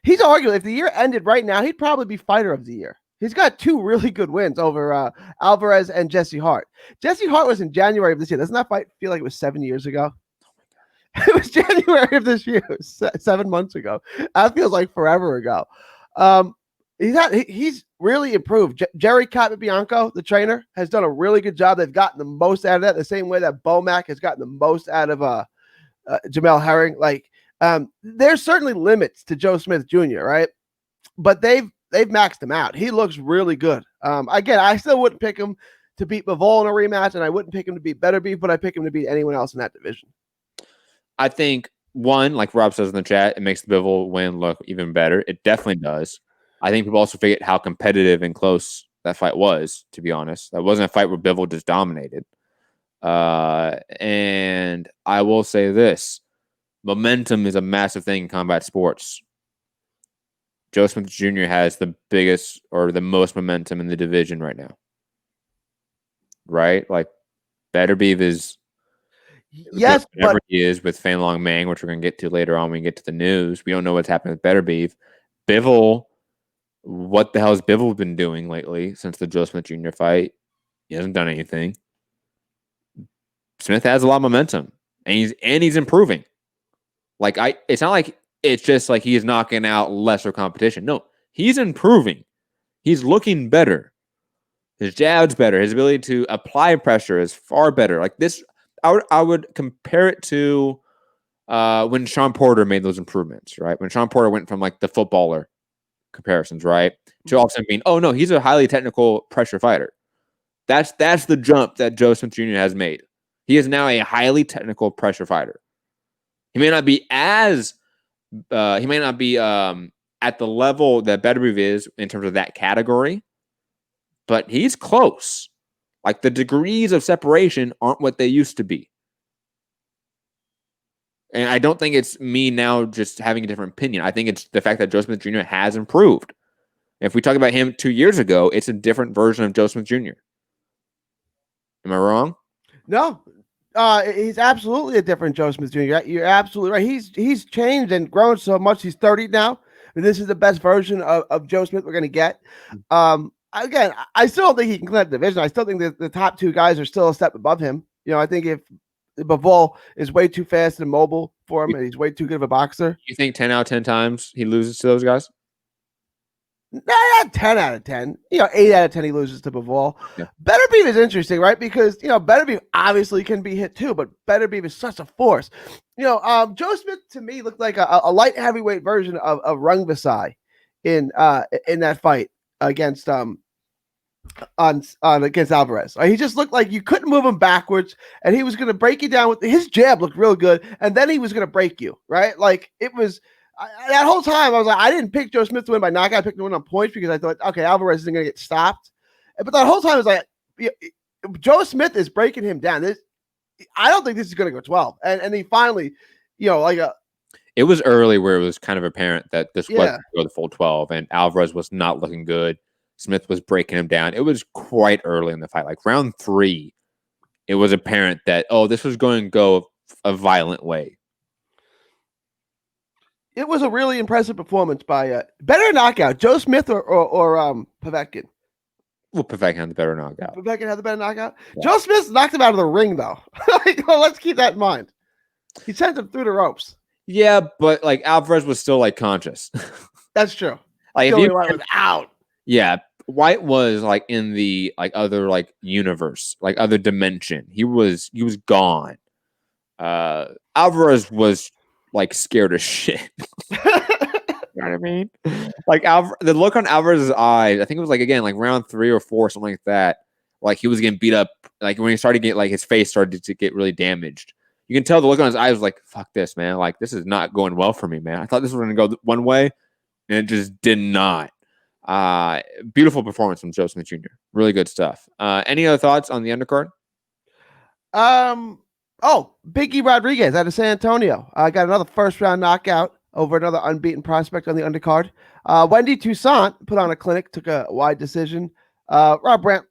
He's arguably, if the year ended right now, he'd probably be fighter of the year. He's got 2 really good wins over Alvarez and Jesse Hart. Jesse Hart was in January of this year. Doesn't that fight feel like it was 7 years ago? It was January of this year. It was 7 months ago. That feels like forever ago. He's really improved. Jerry Capabianco, the trainer, has done a really good job. They've gotten the most out of that, the same way that Bomac has gotten the most out of Jamel Herring. Like, there's certainly limits to Joe Smith Jr., right? But they've maxed him out. He looks really good. Again, I still wouldn't pick him to beat Bivol in a rematch, and I wouldn't pick him to beat Better Beef, but I pick him to beat anyone else in that division. I think, one, like Rob says in the chat, it makes the Bivol win look even better. It definitely does. I think people also forget how competitive and close that fight was, to be honest. That wasn't a fight where Bivol just dominated. And I will say this. Momentum is a massive thing in combat sports. Joe Smith Jr. has the biggest or the most momentum in the division right now. Right? Like, Better Beef is... Yes, whatever he is with Fan Long Mang, which we're going to get to later on when we get to the news. We don't know what's happening with Better Beef. Bivol, what the hell has Bivol been doing lately since the Joe Smith Jr. fight? He hasn't done anything. Smith has a lot of momentum, and he's improving. Like, it's not like it's just like he is knocking out lesser competition. No, he's improving. He's looking better. His jab's better. His ability to apply pressure is far better. Like this. I would compare it to when Sean Porter made those improvements, right? When Sean Porter went from like the footballer comparisons, right, to all of a sudden being, oh no, he's a highly technical pressure fighter. That's the jump that Joe Smith Jr. has made. He is now a highly technical pressure fighter. He may not be at the level that Better Beef is in terms of that category, but he's close. Like, the degrees of separation aren't what they used to be. And I don't think it's me now just having a different opinion. I think it's the fact that Joe Smith Jr. has improved. If we talk about him 2 years ago, it's a different version of Joe Smith Jr. Am I wrong? No. He's absolutely a different Joe Smith Jr. You're absolutely right. He's changed and grown so much. He's 30 now. And this is the best version of Joe Smith we're going to get. Again, I still don't think he can clean up the division. I still think that the top 2 guys are still a step above him. You know, I think if Bivol is way too fast and mobile for him, and he's way too good of a boxer. You think 10 out of 10 times he loses to those guys? Not 10 out of 10. 8 out of 10 he loses to Bivol. Yeah. Better Beef is interesting, right? Because, Better Beef obviously can be hit too, but Better Beef is such a force. Joe Smith to me looked like a light heavyweight version of Rung Visai in that fight against against Alvarez. He just looked like you couldn't move him backwards, and he was going to break you down with his jab. Looked real good, and then he was going to break you, right? Like, it was that whole time. I was like, I didn't pick Joe Smith to win by knockout. I picked him to win on points because I thought, okay, Alvarez isn't going to get stopped. But that whole time I was like, Joe Smith is breaking him down. I don't think this is going to go 12, and he finally, it was early where it was kind of apparent that this wasn't going to go the full 12, and Alvarez was not looking good. Smith was breaking him down. It was quite early in the fight. Like round 3, it was apparent that, this was going to go a violent way. It was a really impressive performance by better knockout, Joe Smith or Povetkin. Well, Povetkin had the better knockout. Povetkin had the better knockout. Yeah. Joe Smith knocked him out of the ring, though. Let's keep that in mind. He sent him through the ropes. Yeah, but like Alvarez was still like conscious. That's true. Like if Whyte was out. Yeah, Whyte was like in the like other like universe, like other dimension. He was gone. Alvarez was like scared as shit. You know what I mean? Like the look on Alvarez's eyes, I think it was like again like round 3 or 4, something like that. Like he was getting beat up. Like when he started to get like his face started to get really damaged. You can tell the look on his eyes was like, "Fuck this, man! Like this is not going well for me, man. I thought this was going to go one way, and it just did not." Beautiful performance from Joe Smith Jr. Really good stuff. Any other thoughts on the undercard? Biggie Rodriguez out of San Antonio. I got another first round knockout over another unbeaten prospect on the undercard. Wendy Toussaint put on a clinic, took a wide decision. Rob Brandt,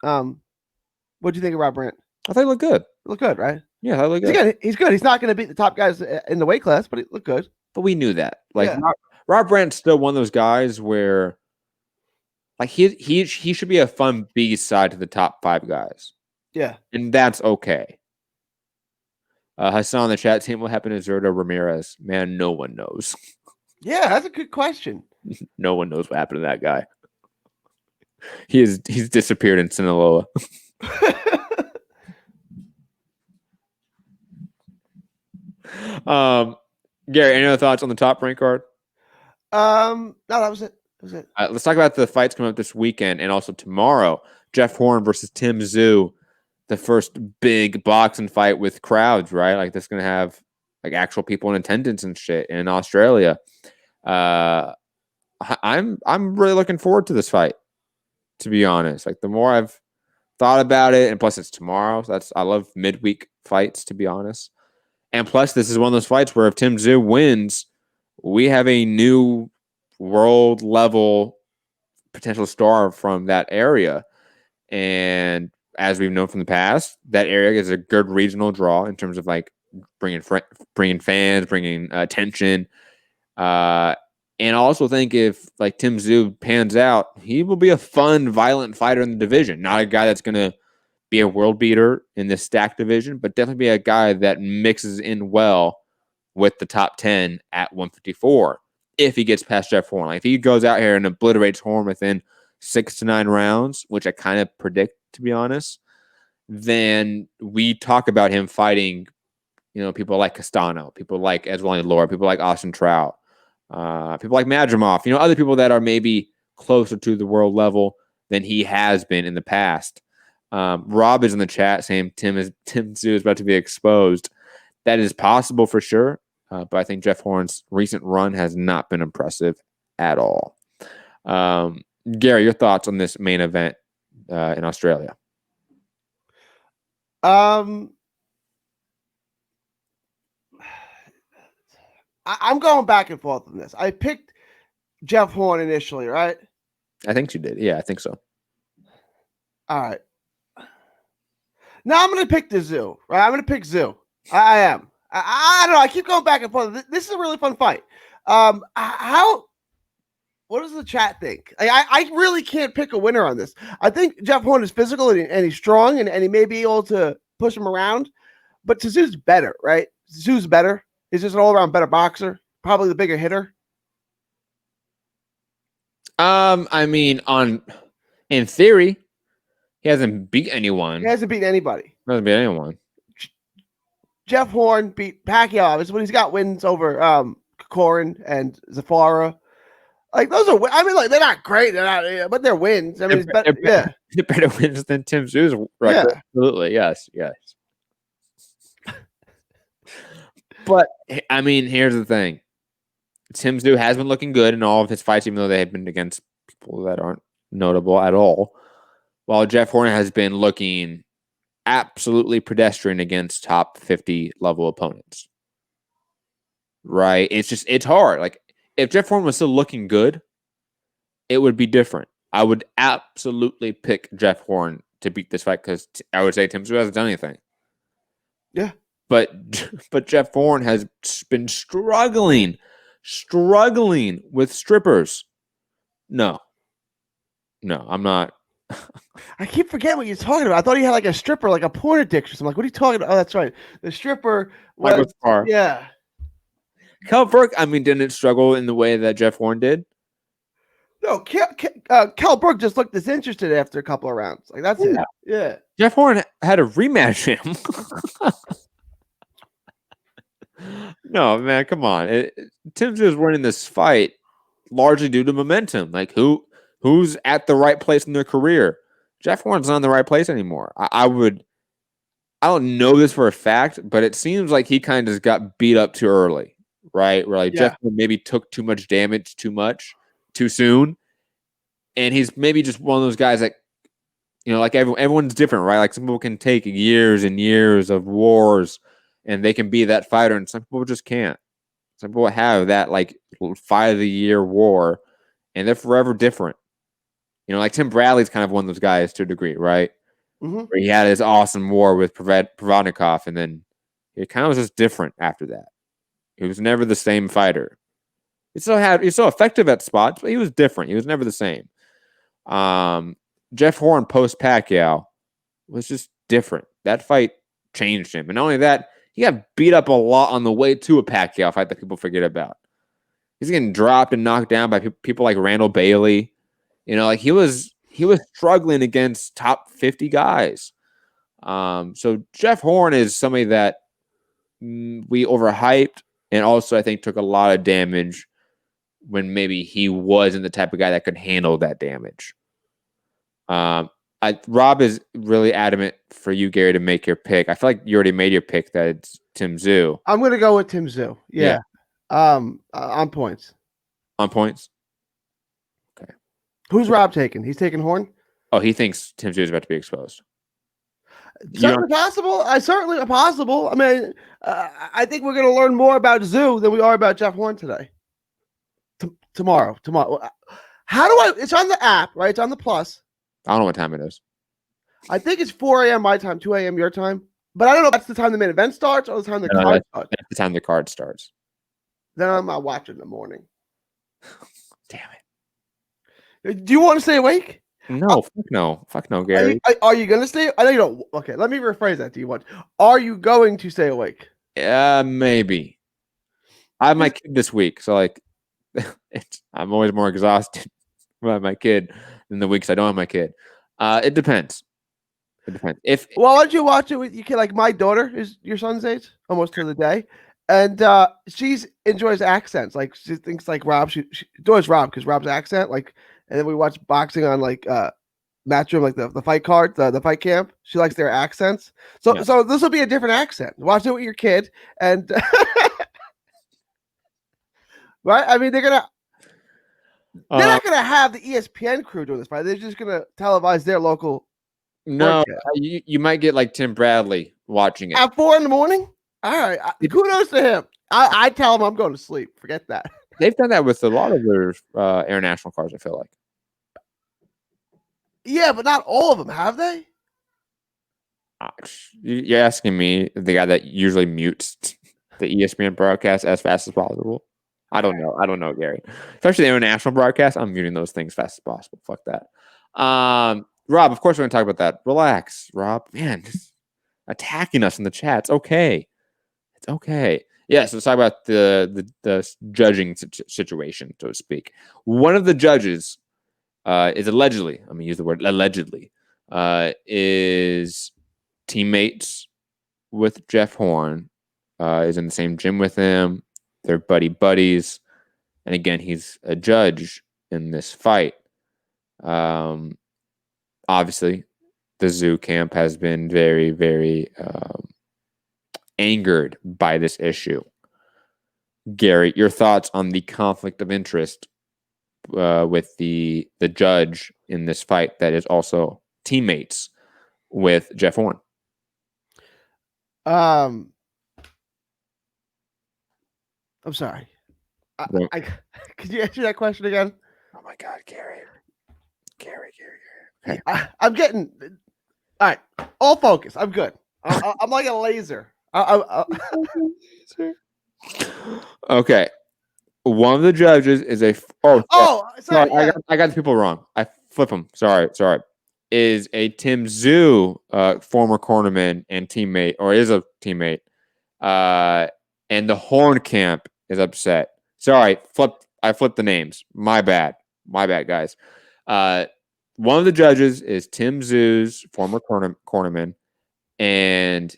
what do you think of Rob Brandt? I thought he looked good. Look good, right? Yeah, I look good. He's good. He's not going to beat the top guys in the weight class, but he looked good. But we knew that. Like Yeah. Rob Brandt's still one of those guys where, like, he should be a fun B side to the top 5 guys. Yeah, and that's okay. Hassan in the chat saying what happened to Zurdo Ramirez. Man, no one knows. Yeah, that's a good question. No one knows what happened to that guy. He's disappeared in Sinaloa. Gary, any other thoughts on the top rank card? No, that was it. Let's talk about the fights coming up this weekend and also tomorrow. Jeff Horn versus Tsyzu, the first big boxing fight with crowds, right? Like this going to have like actual people in attendance and shit in Australia. I'm really looking forward to this fight, to be honest. Like the more I've thought about it, and plus it's tomorrow. So I love midweek fights, to be honest. And plus, this is one of those fights where if Tsyzu wins, we have a new world level potential star from that area. And as we've known from the past, that area is a good regional draw in terms of like bringing fans, bringing attention. And I also think if like Tsyzu pans out, he will be a fun, violent fighter in the division. Not a guy that's going to be a world beater in this stacked division, but definitely be a guy that mixes in well with the top 10 at 154 if he gets past Jeff Horn. Like if he goes out here and obliterates Horn within 6 to 9 rounds, which I kind of predict, to be honest, then we talk about him fighting, people like Castano, people like Edwin Laura, people like Austin Trout, people like Madrimov, other people that are maybe closer to the world level than he has been in the past. Rob is in the chat saying Tsyzu is about to be exposed. That is possible for sure, but I think Jeff Horn's recent run has not been impressive at all. Gary, your thoughts on this main event in Australia? I'm going back and forth on this. I picked Jeff Horn initially, right? I think you did. Yeah, I think so. All right. Now I'm going to pick Tsyzu, right? I'm going to pick Zoo. I am. I don't know. I keep going back and forth. This is a really fun fight. What does the chat think? I really can't pick a winner on this. I think Jeff Horn is physical and he's strong and he may be able to push him around, but Tsyzu's better, right? Tsyzu's better. He's just an all-around better boxer, probably the bigger hitter. I mean, in theory, he hasn't beat anyone. He hasn't beaten anybody. Hasn't beat anyone. Jeff Horn beat Pacquiao, obviously, but he's got wins over Kokorin and Zafara. Like those are, I mean, like they're not great, but they're wins. I mean, they're better wins than Tsyzu's record. Yeah. Absolutely, yes. But I mean, here's the thing: Tsyzu has been looking good in all of his fights, even though they have been against people that aren't notable at all. While Jeff Horn has been looking absolutely pedestrian against top 50 level opponents. Right? It's hard. Like if Jeff Horn was still looking good, it would be different. I would absolutely pick Jeff Horn to beat this fight because I would say Tsyzu hasn't done anything. Yeah. But Jeff Horn has been struggling with strippers. No, I'm not. I keep forgetting what you're talking about. I thought he had like a stripper, like a porn addiction. So I'm like, what are you talking about? Oh, that's right. The stripper was, yeah. Cal Brook, I mean, didn't struggle in the way that Jeff Horn did. No, Cal Brook just looked disinterested after a couple of rounds. Like that's it. Yeah. Jeff Horn had to rematch him. No, man, come on. Tsyzu is winning this fight largely due to momentum. Like who's at the right place in their career? Jeff Horn's not in the right place anymore. I don't know this for a fact, but it seems like he kind of just got beat up too early, right? Where like Jeff Horn maybe took too much damage too soon. And he's maybe just one of those guys that, like everyone's different, right? Like some people can take years and years of wars and they can be that fighter, and some people just can't. Some people have that like fight of the year war, and they're forever different. Like Tim Bradley's kind of one of those guys to a degree, right? Mm-hmm. Where he had his awesome war with Provodnikov, and then it kind of was just different after that. He was never the same fighter. He's so effective at spots, but he was different. He was never the same. Jeff Horn post Pacquiao was just different. That fight changed him. And not only that, he got beat up a lot on the way to a Pacquiao fight that people forget about. He's getting dropped and knocked down by people like Randall Bailey. Like he was struggling against top 50 guys. So Jeff Horn is somebody that we overhyped, and also I think took a lot of damage when maybe he wasn't the type of guy that could handle that damage. Rob is really adamant for you, Gary, to make your pick. I feel like you already made your pick that it's Tsyzu. I'm going to go with Tsyzu. Yeah. On points. On points? Okay. Who's Rob taking? He's taking Horn? Oh, he thinks Tsyzu is about to be exposed. Certainly possible. Certainly possible. I mean, I think we're going to learn more about Zoo than we are about Jeff Horn today. Tomorrow. How do I? It's on the app, right? It's on the plus. I don't know what time it is. I think it's 4 a.m. my time, 2 a.m. your time. But I don't know if that's the time the main event starts or the time the card starts. That's the time the card starts. Then I'm not watching in the morning. Damn it. Do you want to stay awake? No, fuck no, Gary. Are you going to stay? I know you don't. Okay, let me rephrase that. Do you want? Are you going to stay awake? Yeah, maybe. I have my kid this week, so like, I'm always more exhausted about my kid than the weeks I don't have my kid. It depends. Why don't you watch it with your kid? Like my daughter is your son's age, almost to the day, and she enjoys accents. Like she thinks like Rob. She adores Rob because Rob's accent. Like, and then we watch boxing on like Matchroom, like the fight card, the fight camp. She likes their accents. So this will be a different accent. Watch it with your kid, and right. I mean, they're not gonna have the ESPN crew doing this fight. They're just gonna televise their local. No, you might get like Tim Bradley watching it at 4 a.m. All right, kudos to him. I tell him I'm going to sleep. Forget that. They've done that with a lot of their international cards. I feel like. Yeah, but not all of them, have they? You're asking me, the guy that usually mutes the ESPN broadcast as fast as possible. I don't know, Gary. Especially the international broadcast, I'm muting those things fast as possible. Fuck that. Rob, of course we're going to talk about that. Relax, Rob. Man, just attacking us in the chat. It's okay. It's okay. Yeah, so let's talk about the judging situation, so to speak. One of the judges is allegedly, I'm going to use the word allegedly, is teammates with Jeff Horn, is in the same gym with him. They're buddies. And again, he's a judge in this fight. Obviously, the Zoo camp has been very, very angered by this issue. Gary, your thoughts on the conflict of interest with the judge in this fight that is also teammates with Jeff Horn? I'm sorry. Could you answer that question again? Oh my God, Gary. Okay. I'm getting all right. All focus. I'm good. I'm like a laser. Okay. One of the judges is sorry. I got the people wrong. I flip them. Sorry. Is a Tsyzu former cornerman and teammate, or is a teammate, and the Horn camp is upset. Sorry, I flipped the names. My bad, guys. One of the judges is Tsyzu's former cornerman, and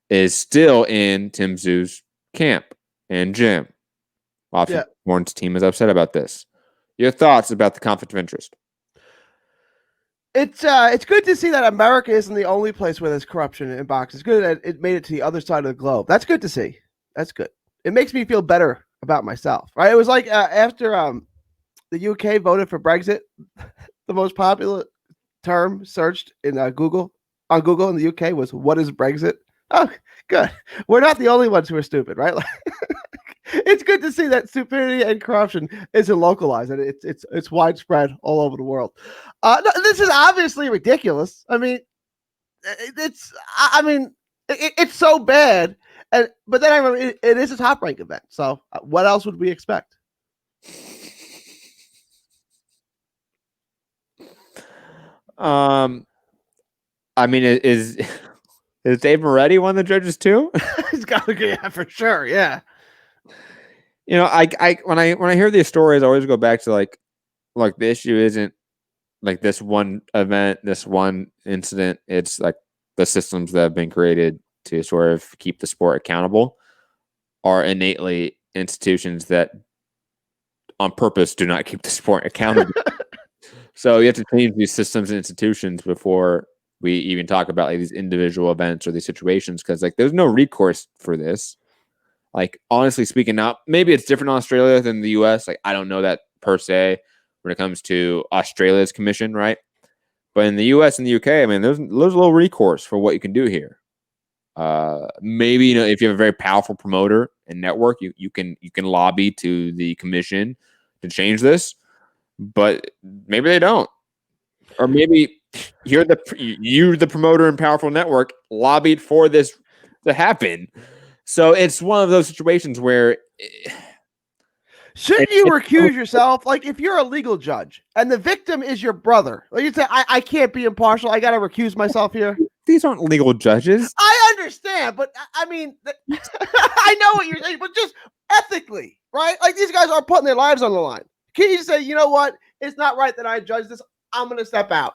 is still in Tsyzu's camp and gym. Obviously, Horn's team is upset about this. Your thoughts about the conflict of interest? It's good to see that America isn't the only place where there's corruption in boxing. It's good that it made it to the other side of the globe. That's good to see. That's good. It makes me feel better about myself. Right? It was like after the UK voted for Brexit, the most popular term searched in Google in the UK was "What is Brexit?" Oh, good. We're not the only ones who are stupid, right? It's good to see that stupidity and corruption isn't localized and it's widespread all over the world. No, this is obviously ridiculous. I mean, it's so bad. But then I remember it is a top rank event. So what else would we expect? I mean, is Dave Moretti one of the judges too? He's got to get for sure. Yeah. You know, when I hear these stories, I always go back to like the issue isn't like this one event, this one incident. It's like the systems that have been created to sort of keep the sport accountable are innately institutions that on purpose do not keep the sport accountable. So you have to change these systems and institutions before we even talk about like these individual events or these situations, because like there's no recourse for this. Like, honestly speaking, now maybe it's different in Australia than the US. Like, I don't know that per se when it comes to Australia's commission, right? But in the US and the UK, I mean, there's a little recourse for what you can do here. Maybe, you know, if you have a very powerful promoter and network, you can lobby to the commission to change this, but maybe they don't, or maybe you're the promoter and powerful network lobbied for this to happen. So it's one of those situations where shouldn't you recuse yourself? Like if you're a legal judge and the victim is your brother, like you say, I can't be impartial. I got to recuse myself here. These aren't legal judges. I understand, but I mean, I know what you're saying, but just ethically, right? Like these guys are putting their lives on the line. Can you say, you know what? It's not right that I judge this. I'm going to step out.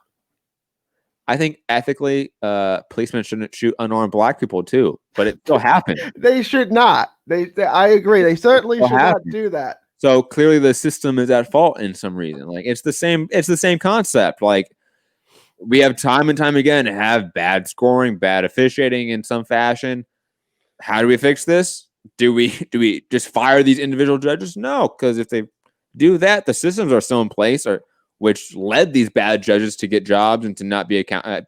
I think ethically, policemen shouldn't shoot unarmed black people too, but it still happened. They should not. I agree. They certainly should not do that. So clearly, the system is at fault in some reason. Like it's the same concept. Like we have time and time again have bad scoring, bad officiating in some fashion. How do we fix this? Do we just fire these individual judges? No, because if they do that, the systems are still in place, which led these bad judges to get jobs and to not be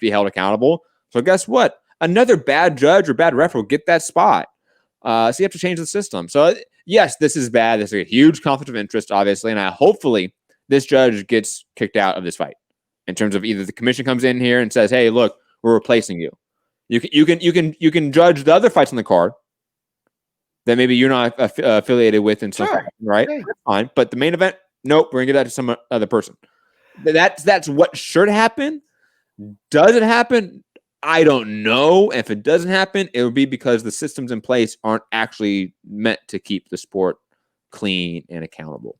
held accountable. So guess what? Another bad judge or bad ref will get that spot. So you have to change the system. So yes, this is bad. This is a huge conflict of interest, obviously, and hopefully this judge gets kicked out of this fight. In terms of either the commission comes in here and says, "Hey, look, we're replacing you. You can judge the other fights on the card that maybe you're not affiliated with in some fashion, right? Yeah. That's fine. But the main event, nope, we're gonna give that to some other person." That's what should happen. Does it happen? I don't know. If it doesn't happen, it would be because the systems in place aren't actually meant to keep the sport clean and accountable.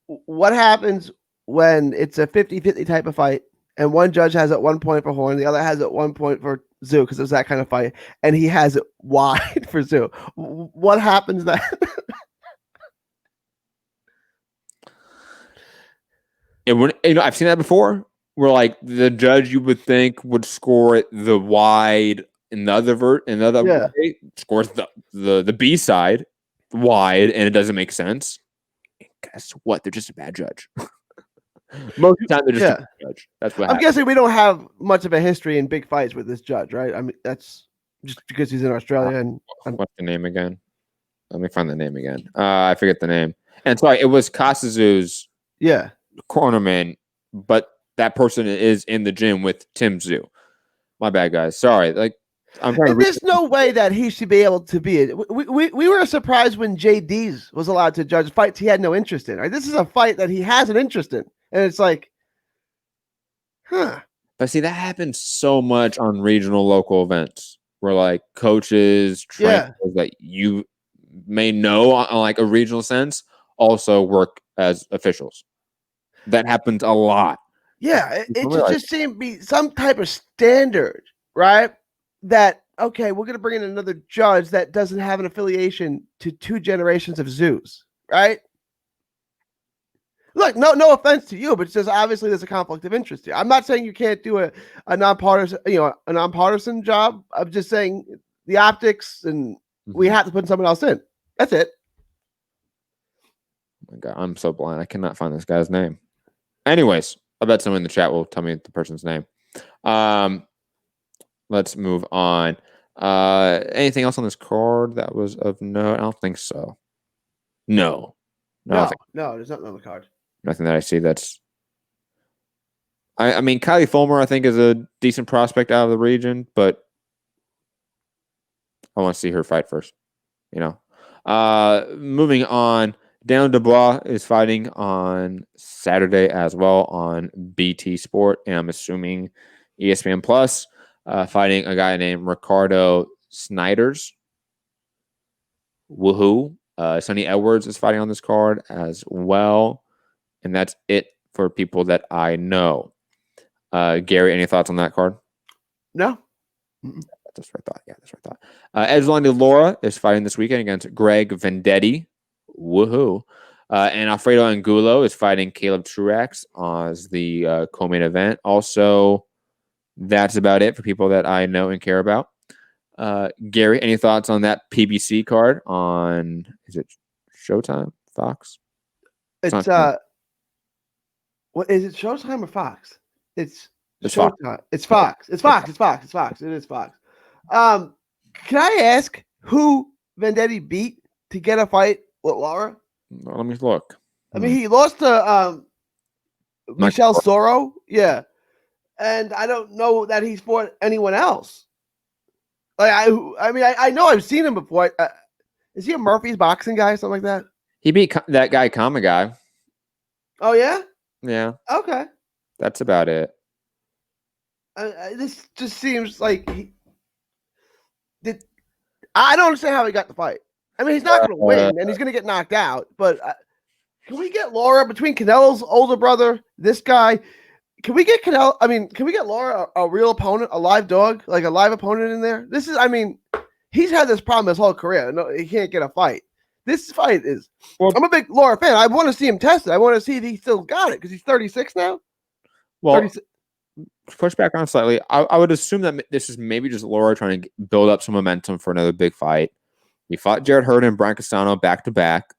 What happens when it's a 50-50 type of fight and one judge has it 1 point for Horn, the other has it 1 point for Tsyzu because it's that kind of fight, and he has it wide for Tsyzu? What happens then? I've seen that before, where like the judge you would think would score it the wide in the other way, scores the B side wide, and it doesn't make sense. And guess what? They're just a bad judge. Most of the time, they're just a bad judge. That's what I'm guessing. We don't have much of a history in big fights with this judge, right? I mean, that's just because he's in Australia. And what's the name again? Let me find the name again. I forget the name. And sorry, it was Tsyzu's cornerman, but that person is in the gym with Tsyzu. My bad, guys. Sorry. Like, there's no way that he should be able to be it. We were surprised when JD's was allowed to judge fights he had no interest in. Right? This is a fight that he has an interest in, and it's like, But see, that happens so much on regional, local events where like coaches, trainers that you may know on like a regional sense also work as officials. That happens a lot. Yeah, it just seemed to be some type of standard, right? That, okay, we're going to bring in another judge that doesn't have an affiliation to 2 generations of zoos, right? Look, no offense to you, but it's just obviously there's a conflict of interest here. I'm not saying you can't do a nonpartisan job. I'm just saying the optics, and we have to put someone else in. That's it. Oh my God, I'm so blind. I cannot find this guy's name. Anyways, I bet someone in the chat will tell me the person's name. Let's move on. Anything else on this card that was of note? I don't think so. No, I don't think No, there's nothing on the card. nothing that I see that's. I mean, Kylie Fulmer, I think, is a decent prospect out of the region, but I want to see her fight first. Moving on, Dan Dubois is fighting on Saturday as well on BT Sport, and I'm assuming ESPN Plus, fighting a guy named Ricardo Snyders. Woohoo. Sonny Edwards is fighting on this card as well, and that's it for people that I know. Gary, any thoughts on that card? No. That's what I thought. Yeah, that's what I thought. Edson De Laura is fighting this weekend against Greg Vendetti. Woohoo. And Alfredo Angulo is fighting Caleb Truax as the co-main event. Also, that's about it for people that I know and care about. Gary, any thoughts on that PBC card on, is it Showtime? Fox? It's what is it, Showtime or Fox? It's Showtime. Fox. It's Fox. It's Fox. It's Fox. It's Fox. It is Fox. Can I ask who Vendetti beat to get a fight with Laura? Let me look. I mean, he lost to Michelle Soro. Yeah. And I don't know that he's fought anyone else. Like I know I've seen him before. Is he a Murphy's boxing guy or something like that? He beat that guy, Kama guy. Oh, yeah? Yeah. Okay. That's about it. This just seems like I don't understand how he got the fight. I mean, he's not going to win, and he's going to get knocked out. But can we get Laura between Canelo's older brother, this guy? Can we get Canelo? I mean, can we get Laura a real opponent, a live dog, like a live opponent in there? This is, I mean, he's had this problem his whole career. No, he can't get a fight. This fight is. Well, I'm a big Laura fan. I want to see him tested. I want to see if he still got it because he's 36 now. Well, 36. Push back on slightly. I would assume that this is maybe just Laura trying to build up some momentum for another big fight. He fought Jared Hurd and Brian Castano back to back.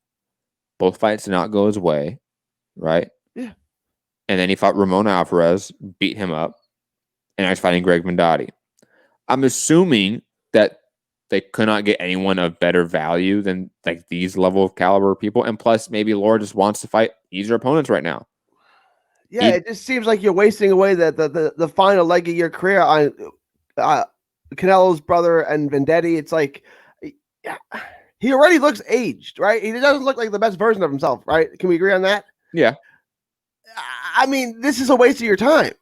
Both fights did not go his way, right? Yeah. And then he fought Ramon Alvarez, beat him up, and now he's fighting Greg Vendetti. I'm assuming that they could not get anyone of better value than like these level of caliber people, and plus maybe Laura just wants to fight easier opponents right now. Yeah, it just seems like you're wasting away the final leg of your career on Canelo's brother and Vendetti. It's like he already looks aged, right? He doesn't look like the best version of himself, right? Can we agree on that? Yeah. I mean, this is a waste of your time.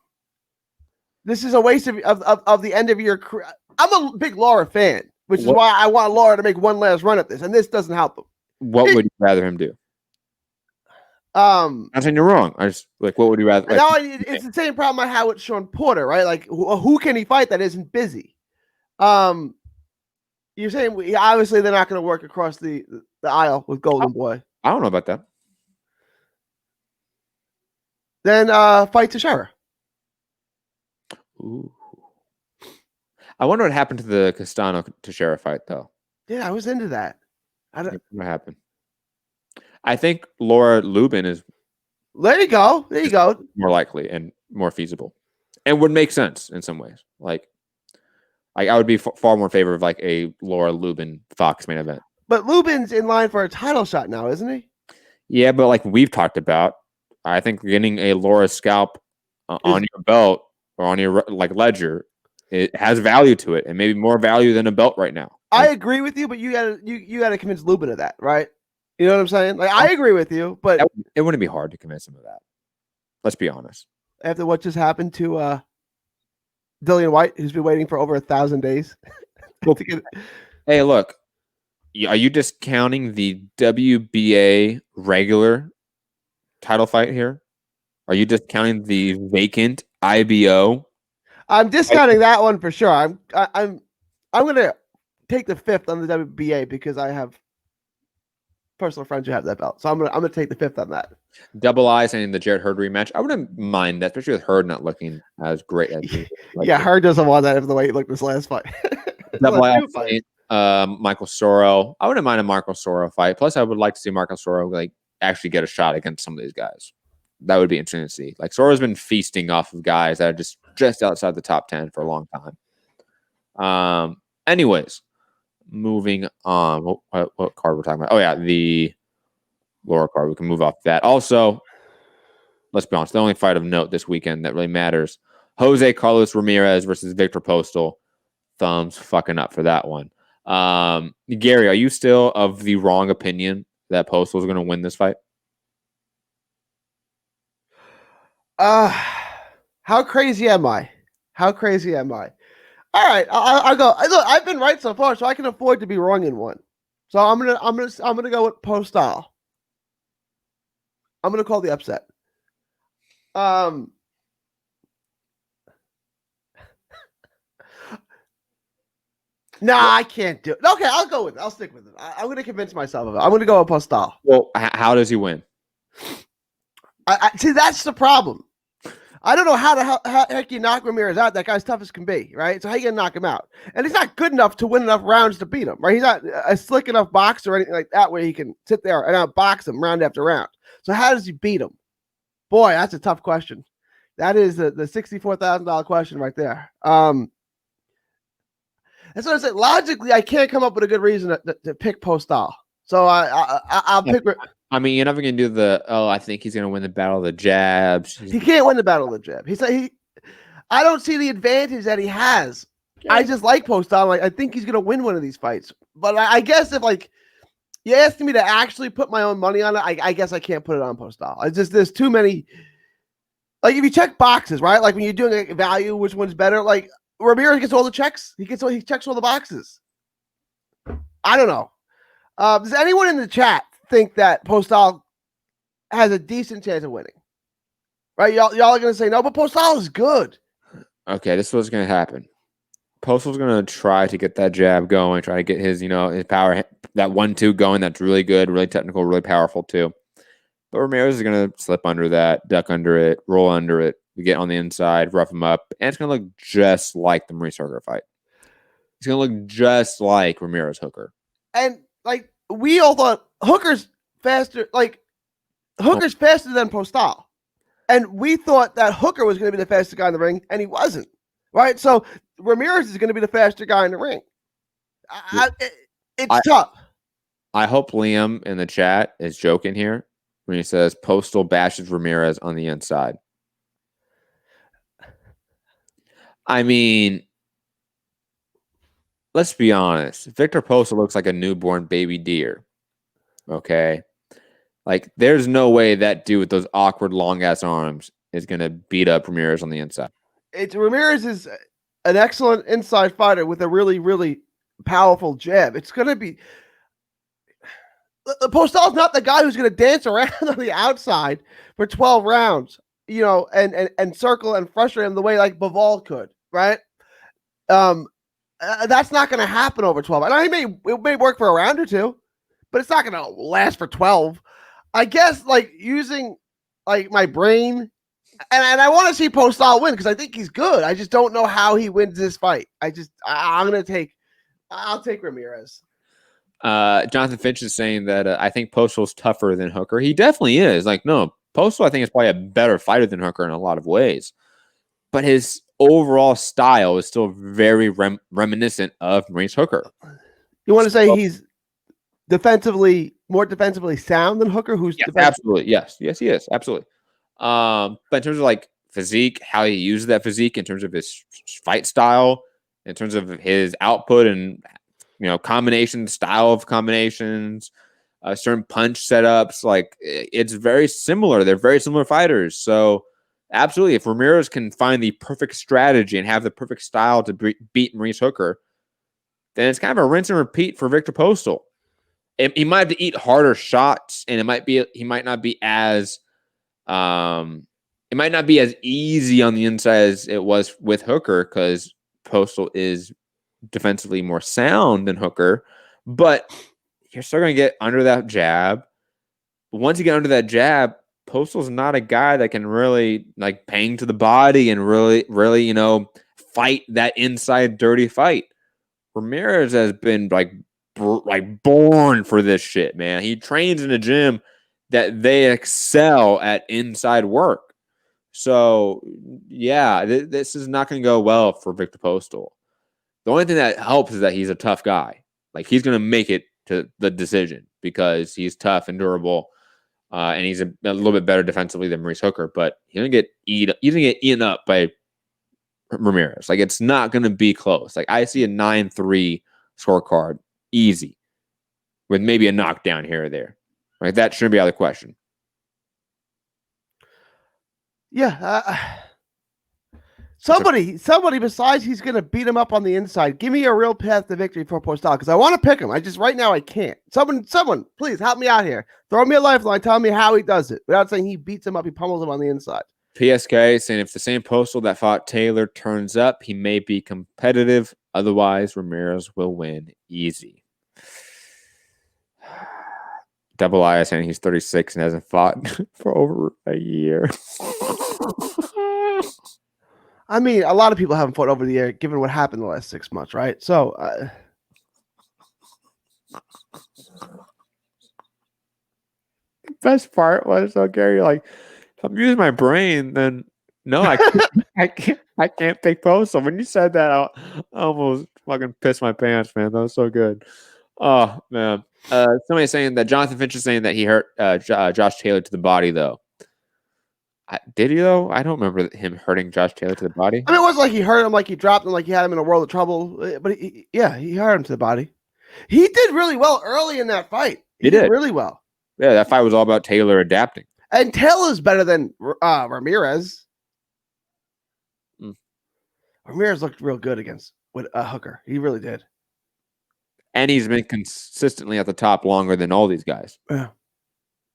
This is a waste of the end of your career. I'm a big Laura fan, which is why I want Laura to make one last run at this, and this doesn't help him. What would you rather him do? I'm saying you're wrong. I just like, what would you rather? No, it's the same problem I had with Sean Porter, right? Like, who can he fight that isn't busy? You're saying obviously they're not going to work across the aisle with Golden Boy. I don't know about that. Then fight Teixeira. Ooh. I wonder what happened to the Castano Teixeira fight, though. Yeah, I was into that. I don't. What happened? I think Laura Lubin is. There you go. There you go. More likely and more feasible, and would make sense in some ways. Like I would be far more in favor of like a Laura Lubin Fox main event. But Lubin's in line for a title shot now, isn't he? Yeah, but like we've talked about, I think getting a Laura scalp on your belt or on your like ledger, it has value to it, and maybe more value than a belt right now. I agree with you, but you gotta convince Lubin of that, right? You know what I'm saying? Like I agree with you, but it wouldn't be hard to convince him of that. Let's be honest. After what just happened to Dillian Whyte, who's been waiting for over 1,000 days. Hey, look, are you discounting the WBA regular title fight here? Are you discounting the vacant IBO? I'm discounting that one for sure. I'm gonna take the 5th on the WBA because I have personal friends who have that belt. So I'm gonna take the 5th on that. Double I saying the Jared Hurd rematch. I wouldn't mind that, especially with Hurd not looking as great as Hurd doesn't want that after the way he looked this last fight. Double I fight. Michael Soro. I wouldn't mind a Michael Soro fight. Plus, I would like to see Michael Soro like actually get a shot against some of these guys. That would be interesting to see. Like Soro's been feasting off of guys that are just outside the top 10 for a long time. Anyways, moving on. What card we're talking about? Oh yeah, the lower card. We can move off that. Also, let's be honest. The only fight of note this weekend that really matters: Jose Carlos Ramirez versus Victor Postal. Thumbs fucking up for that one. Gary, are you still of the wrong opinion that Postal is going to win this fight? How crazy am I? How crazy am I? All right, I'll go. Look, I've been right so far, so I can afford to be wrong in one. So I'm gonna go with Postal. I'm gonna call the upset. Nah, I can't do it. Okay, I'll go with it. I'll stick with it. I'm gonna convince myself of it. I'm gonna go with Postal. Well, how does he win? I see. That's the problem. I don't know how the heck you knock Ramirez out. That guy's tough as can be, right? So how you gonna knock him out? And he's not good enough to win enough rounds to beat him, right? He's not a slick enough boxer or anything like that where he can sit there and outbox him round after round. So how does he beat him? Boy, that's a tough question. That is the $64,000 question right there. That's what I said. Logically, I can't come up with a good reason to pick Postal. So I'll pick. I mean, you're never going to do I think he's going to win the battle of the jabs. He can't win the battle of the jab. I don't see the advantage that he has. Yeah. I just like Postal. Like, I think he's going to win one of these fights. But I guess if you asked me to actually put my own money on it, I guess I can't put it on Postal. There's too many. Like if you check boxes, right? Like when you're doing a value, which one's better? Like Ramirez gets all the checks. He checks all the boxes. I don't know. Does anyone in the chat think that Postal has a decent chance of winning? Right? Y'all are going to say no, but Postal is good. Okay, this is what's going to happen. Postal's going to try to get that jab going, try to get his power, that 1-2 going. That's really good, really technical, really powerful too. But Ramirez is going to slip under that, duck under it, roll under it, get on the inside, rough him up, and it's going to look just like the Maurice Hooker fight. It's going to look just like Ramirez Hooker. And we all thought Hooker's faster, Hooker's faster than Postal. And we thought that Hooker was going to be the fastest guy in the ring, and he wasn't. Right? So Ramirez is going to be the faster guy in the ring. It's tough. I hope Liam in the chat is joking here when he says Postal bashes Ramirez on the inside. I mean, let's be honest. Victor Postal looks like a newborn baby deer. Okay? Like, there's no way that dude with those awkward long-ass arms is going to beat up Ramirez on the inside. Ramirez is an excellent inside fighter with a really, really powerful jab. It's going to be... Postal's not the guy who's going to dance around on the outside for 12 rounds, and circle and frustrate him the way like Bivol could, right? That's not going to happen over 12. I know it may work for a round or two, but it's not going to last for 12. I guess using my brain, and I want to see Postal win because I think he's good. I just don't know how he wins this fight. I'll take Ramirez. Jonathan Finch is saying that I think Postal's tougher than Hooker. He definitely is. No, Postal I think is probably a better fighter than Hooker in a lot of ways, but his overall style is still very reminiscent of Maurice Hooker. You want to say he's more defensively sound than Hooker? Absolutely, yes, he is absolutely. But in terms of physique, how he uses that physique, in terms of his fight style, in terms of his output and style of combinations, certain punch setups, it's very similar. They're very similar fighters. So absolutely, if Ramirez can find the perfect strategy and have the perfect style to beat Maurice Hooker, then it's kind of a rinse and repeat for Victor Postal. He might have to eat harder shots, and he might not be as easy on the inside as it was with Hooker, because Postal is defensively more sound than Hooker, but you're still going to get under that jab. Once you get under that jab, Postal's not a guy that can really bang to the body and really fight that inside dirty fight. Ramirez has been born for this shit, man. He trains in a gym that they excel at inside work. So yeah, this is not going to go well for Victor Postal. The only thing that helps is that he's a tough guy. Like he's gonna make it to the decision because he's tough and durable, and he's a little bit better defensively than Maurice Hooker. But he's gonna get eaten up by Ramirez. Like it's not gonna be close. Like I see a 9-3 scorecard, easy, with maybe a knockdown here or there. Like that shouldn't be out of the question. Yeah. Somebody besides he's going to beat him up on the inside. Give me a real path to victory for Postal because I want to pick him. Right now I can't. Someone, please help me out here. Throw me a lifeline. Tell me how he does it without saying he beats him up. He pummels him on the inside. PSK saying if the same Postal that fought Taylor turns up, he may be competitive. Otherwise, Ramirez will win easy. Double I saying he's 36 and hasn't fought for over a year. I mean, a lot of people haven't fought over the year, given what happened the last 6 months, right? So, the best part was, Gary, like, if I'm using my brain, then no, I can't pick Postal. When you said that, I almost fucking pissed my pants, man. That was so good. Oh man. Somebody's saying that Jonathan Finch is saying that he hurt Josh Taylor to the body, though. Did he though? I don't remember him hurting Josh Taylor to the body. I mean, it wasn't like he hurt him, like he dropped him, like he had him in a world of trouble. But he hurt him to the body. He did really well early in that fight. He did really well. Yeah, that fight was all about Taylor adapting. And Taylor's better than Ramirez. Ramirez looked real good against Hooker. He really did. And he's been consistently at the top longer than all these guys. Yeah.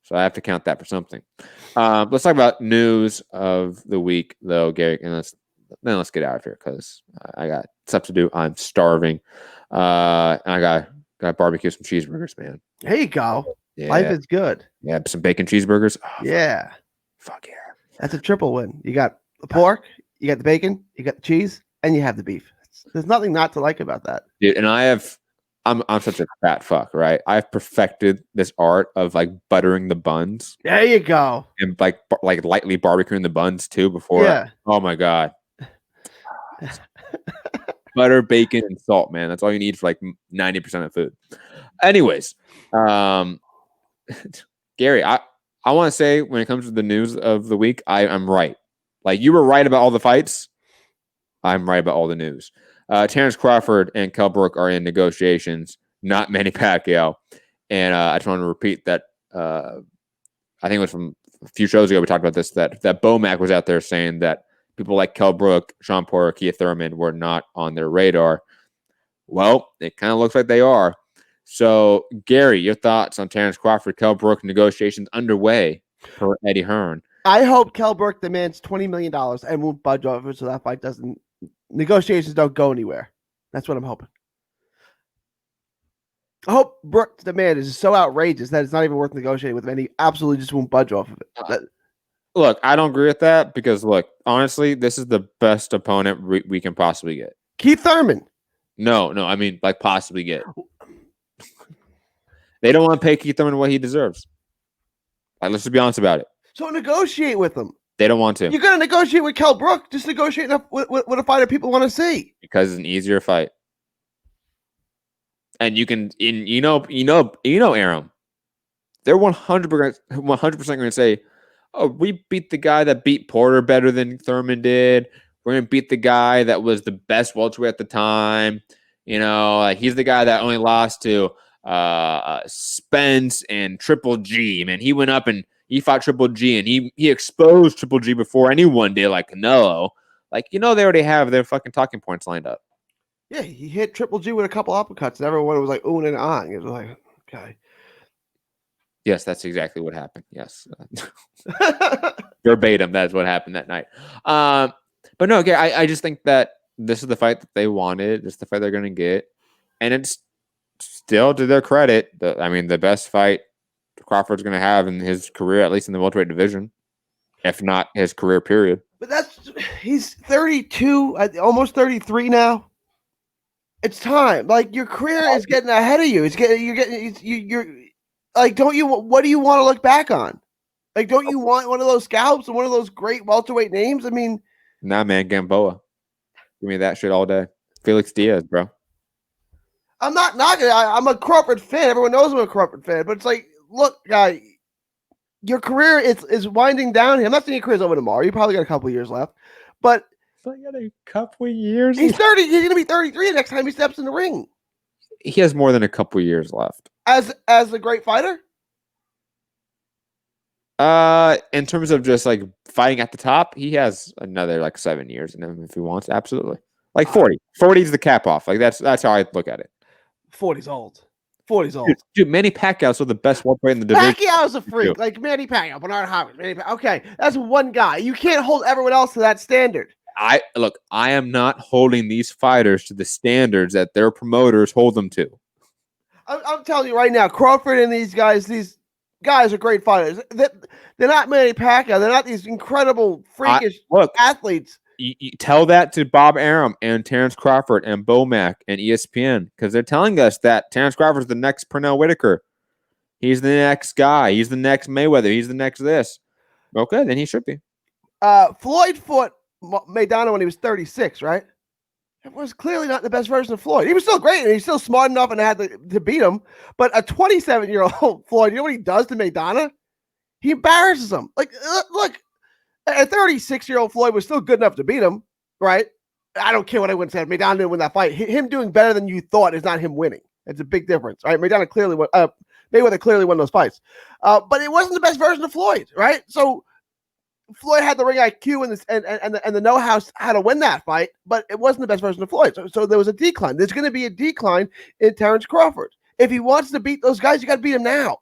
So I have to count that for something. Let's talk about news of the week, though, Gary. And let's get out of here because I got stuff to do. I'm starving. And I got barbecue some cheeseburgers, man. There you go. Yeah. Life is good. Yeah, some bacon cheeseburgers. Oh, yeah. Fuck yeah. That's a triple win. You got the pork, you got the bacon, you got the cheese, and you have the beef. There's nothing not to like about that. Dude, and I'm such a fat fuck, right? I've perfected this art of like buttering the buns. There you go. And like lightly barbecuing the buns too before. Yeah. Oh my God. Butter, bacon, and salt, man. That's all you need for like 90% of food. Anyways, Gary, I want to say when it comes to the news of the week, I'm right. Like you were right about all the fights. I'm right about all the news. Terrence Crawford and Kell Brook are in negotiations, not Manny Pacquiao. And I just want to repeat that I think it was from a few shows ago we talked about this, that Bomac was out there saying that people like Kell Brook, Sean Porter, Kia Thurman were not on their radar. Well, it kind of looks like they are. So, Gary, your thoughts on Terrence Crawford, Kell Brook negotiations underway for Eddie Hearn? I hope Kell Brook demands $20 million and won't budge over so that fight negotiations don't go anywhere. That's what I'm hoping. I hope Brook's demand is so outrageous that it's not even worth negotiating with him, and he absolutely just won't budge off of it. Look, I don't agree with that because, look, honestly, this is the best opponent we can possibly get. Keith Thurman. No, I mean, like, possibly get. They don't want to pay Keith Thurman what he deserves. Like, let's just be honest about it. So negotiate with him. They don't want to. You're going to negotiate with Kell Brook. Just negotiate with a fighter people want to see. Because it's an easier fight. And you can, you know, Aram. They're 100% going to say, oh, we beat the guy that beat Porter better than Thurman did. We're going to beat the guy that was the best welterweight at the time. You know, like he's the guy that only lost to Spence and Triple G. Man, he went up and he fought Triple G, and he exposed Triple G before anyone did, like Canelo. Like, you know, they already have their fucking talking points lined up. Yeah, he hit Triple G with a couple uppercuts, and everyone was like, ooh and on. It was like, okay. Yes, that's exactly what happened. Yes. Verbatim, that's what happened that night. But no, okay, I just think that this is the fight that they wanted. This is the fight they're going to get. And it's still, to their credit, the best fight Crawford's going to have in his career, at least in the welterweight division, if not his career period. But he's 32, almost 33 now. It's time. Like, your career is getting ahead of you. You're like, what do you want to look back on? Like, don't you want one of those scalps and one of those great welterweight names? I mean, nah, man, Gamboa. Give me that shit all day. Felix Diaz, bro. I'm not knocking it. I'm a Crawford fan. Everyone knows I'm a Crawford fan. But it's like, look, guy, your career is winding down here. I'm not saying your career's over tomorrow. You probably got a couple of years left. But I got a couple years. He's 30. He's going to be 33 next time he steps in the ring. He has more than a couple years left. As a great fighter? In terms of just like fighting at the top, he has another like 7 years in him if he wants. Absolutely. Like 40. 40 is the cap off. Like that's how I look at it. 40's old. 40's old. Dude, Manny Pacquiao's still the best welterweight in the division. Pacquiao's a freak. Like Manny Pacquiao, Bernard Hopkins, Okay, that's one guy. You can't hold everyone else to that standard. I am not holding these fighters to the standards that their promoters hold them to. I'm telling you right now, Crawford and these guys are great fighters. They're not Manny Pacquiao. They're not these incredible, freakish athletes. You tell that to Bob Arum and Terrence Crawford and Bomac and ESPN because they're telling us that Terrence Crawford's the next Pernell Whitaker. He's the next guy. He's the next Mayweather. He's the next this. Okay, then he should be. Floyd fought Maidana when he was 36, right? It was clearly not the best version of Floyd. He was still great, and he's still smart enough and had to beat him. But a 27-year-old Floyd, you know what he does to Maidana? He embarrasses him. Like, look, a 36-year-old Floyd was still good enough to beat him, right? I don't care what anyone said. Maidana didn't win that fight. Him doing better than you thought is not him winning. It's a big difference, right? Maidana clearly won. Mayweather clearly won those fights, but it wasn't the best version of Floyd, right? So Floyd had the ring IQ and the know-how to win that fight, but it wasn't the best version of Floyd. So there was a decline. There's going to be a decline in Terrence Crawford. If he wants to beat those guys, you got to beat him now.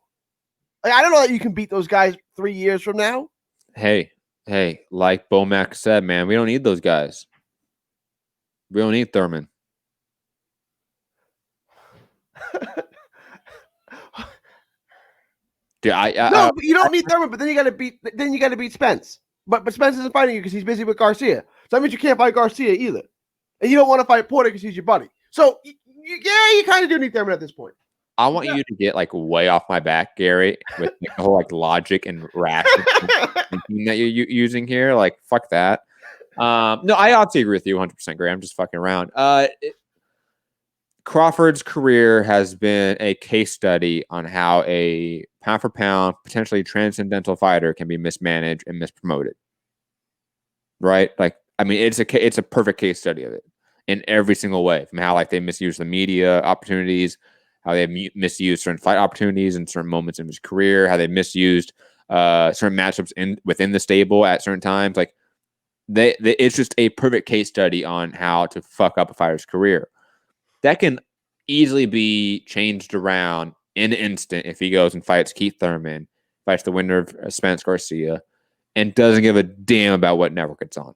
Like, I don't know that you can beat those guys 3 years from now. Hey, like Bomac said, man, we don't need those guys. We don't need Thurman. Dude, no, but you don't need Thurman. But then you got to beat Spence. But Spence isn't fighting you because he's busy with Garcia. So that means you can't fight Garcia either, and you don't want to fight Porter because he's your buddy. So you kind of do need Thurman at this point. I want you to get like way off my back, Gary, with the whole like logic and rational thinking that you're using here. Like, fuck that. No, I obviously agree with you 100%, Gary. I'm just fucking around. Crawford's career has been a case study on how a pound for pound, potentially transcendental fighter can be mismanaged and mispromoted. Right? Like, I mean, it's a perfect case study of it in every single way. From how like they misuse the media opportunities, how they misused certain fight opportunities in certain moments in his career, how they misused certain matchups within the stable at certain times. Like, it's just a perfect case study on how to fuck up a fighter's career. That can easily be changed around in an instant if he goes and fights Keith Thurman, fights the winner of Spence Garcia, and doesn't give a damn about what network it's on.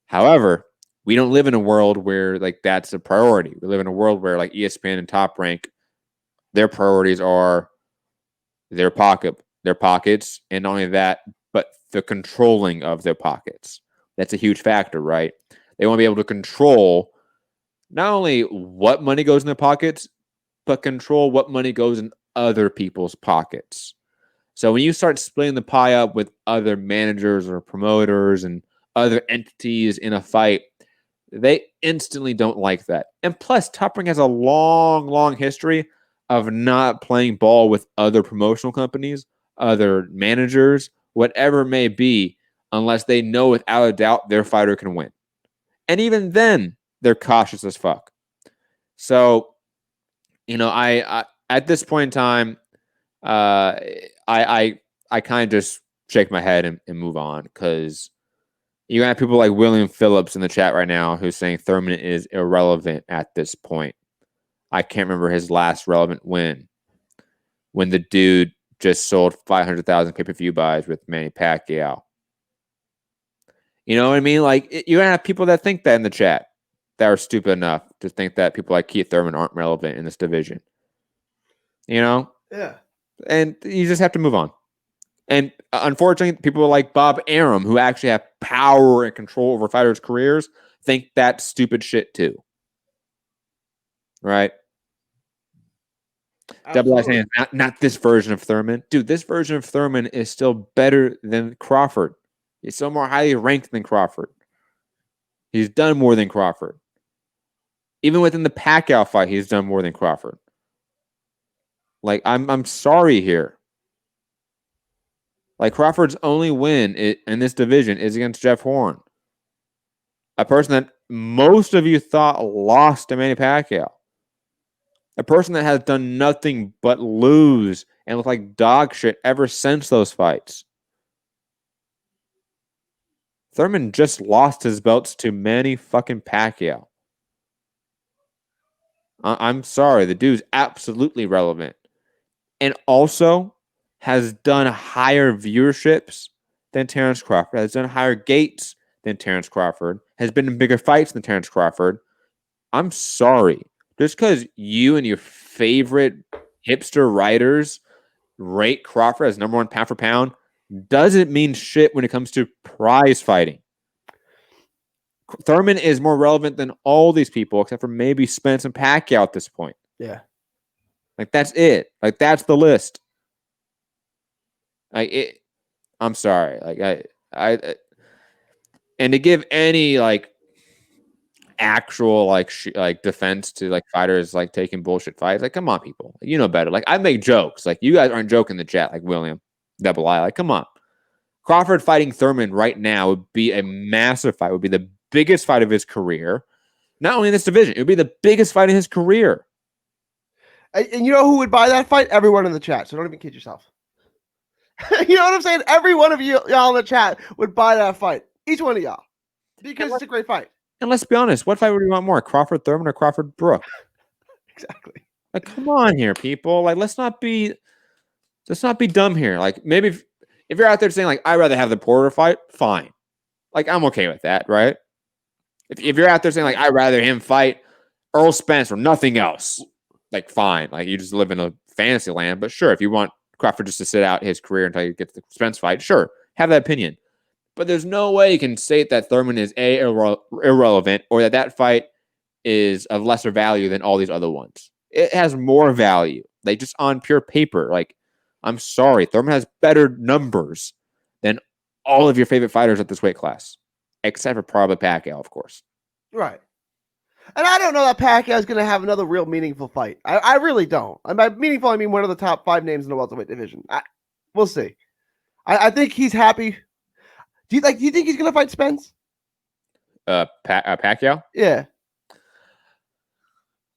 However, we don't live in a world where like that's a priority. We live in a world where like ESPN and Top Rank, their priorities are their pockets, and not only that, but the controlling of their pockets. That's a huge factor, right? They want to be able to control not only what money goes in their pockets, but control what money goes in other people's pockets. So when you start splitting the pie up with other managers or promoters and other entities in a fight, they instantly don't like that. And plus, Top Rank has a long, long history of not playing ball with other promotional companies, other managers, whatever it may be, unless they know without a doubt their fighter can win. And even then, they're cautious as fuck. So, I at this point in time, I kind of just shake my head and move on, because you have people like William Phillips in the chat right now who's saying Thurman is irrelevant at this point. I can't remember his last relevant win, when the dude just sold 500,000 pay-per-view buys with Manny Pacquiao. You know what I mean? Like, you're going to have people that think that in the chat, that are stupid enough to think that people like Keith Thurman aren't relevant in this division. Yeah. And you just have to move on. And unfortunately, people like Bob Arum, who actually have power and control over fighters' careers, think that stupid shit too. Right? Double I saying not this version of Thurman. Dude, this version of Thurman is still better than Crawford. He's still more highly ranked than Crawford. He's done more than Crawford. Even within the Pacquiao fight, he's done more than Crawford. Like, I'm sorry here. Like, Crawford's only win in this division is against Jeff Horn, a person that most of you thought lost to Manny Pacquiao, a person that has done nothing but lose and look like dog shit ever since those fights. Thurman just lost his belts to Manny fucking Pacquiao. I'm sorry, the dude's absolutely relevant, and also has done higher viewerships than Terrence Crawford, has done higher gates than Terrence Crawford, has been in bigger fights than Terrence Crawford. I'm sorry. Just because you and your favorite hipster writers rate Crawford as number one pound for pound doesn't mean shit when it comes to prize fighting. Thurman is more relevant than all these people, except for maybe Spence and Pacquiao at this point. Yeah. Like, that's it. Like, that's the list. I'm sorry. Like, I and to give any like actual like defense to like fighters like taking bullshit fights, like, come on, people, you know better. Like, I make jokes. Like, you guys aren't joking in the chat. Like William Double I. Like, come on. Crawford fighting Thurman right now would be a massive fight. Would be the biggest fight of his career. Not only in this division, it would be the biggest fight in his career. And you know who would buy that fight? Everyone in the chat. So don't even kid yourself. You know what I'm saying? Every one of y'all in the chat would buy that fight. Each one of y'all. Because it's a great fight. And let's be honest, what fight would you want more? Crawford Thurman or Crawford Brook? Exactly. Like, come on here, people. Like, let's not be dumb here. Like, maybe if you're out there saying, like, I'd rather have the Porter fight, fine. Like, I'm okay with that, right? If you're out there saying, like, I'd rather him fight Earl Spence or nothing else, like, fine. Like, you just live in a fantasy land. But sure, if you want Crawford just to sit out his career until he gets the Spence fight, sure, have that opinion. But there's no way you can state that Thurman is irrelevant or that fight is of lesser value than all these other ones. It has more value. Like, just on pure paper. Like, I'm sorry, Thurman has better numbers than all of your favorite fighters at this weight class, except for probably Pacquiao, of course. Right. And I don't know that Pacquiao is going to have another real meaningful fight. I really don't. By meaningful, I mean one of the top 5 names in the welterweight division. We'll see. I think he's happy. Do you think he's going to fight Spence? Pacquiao? Yeah.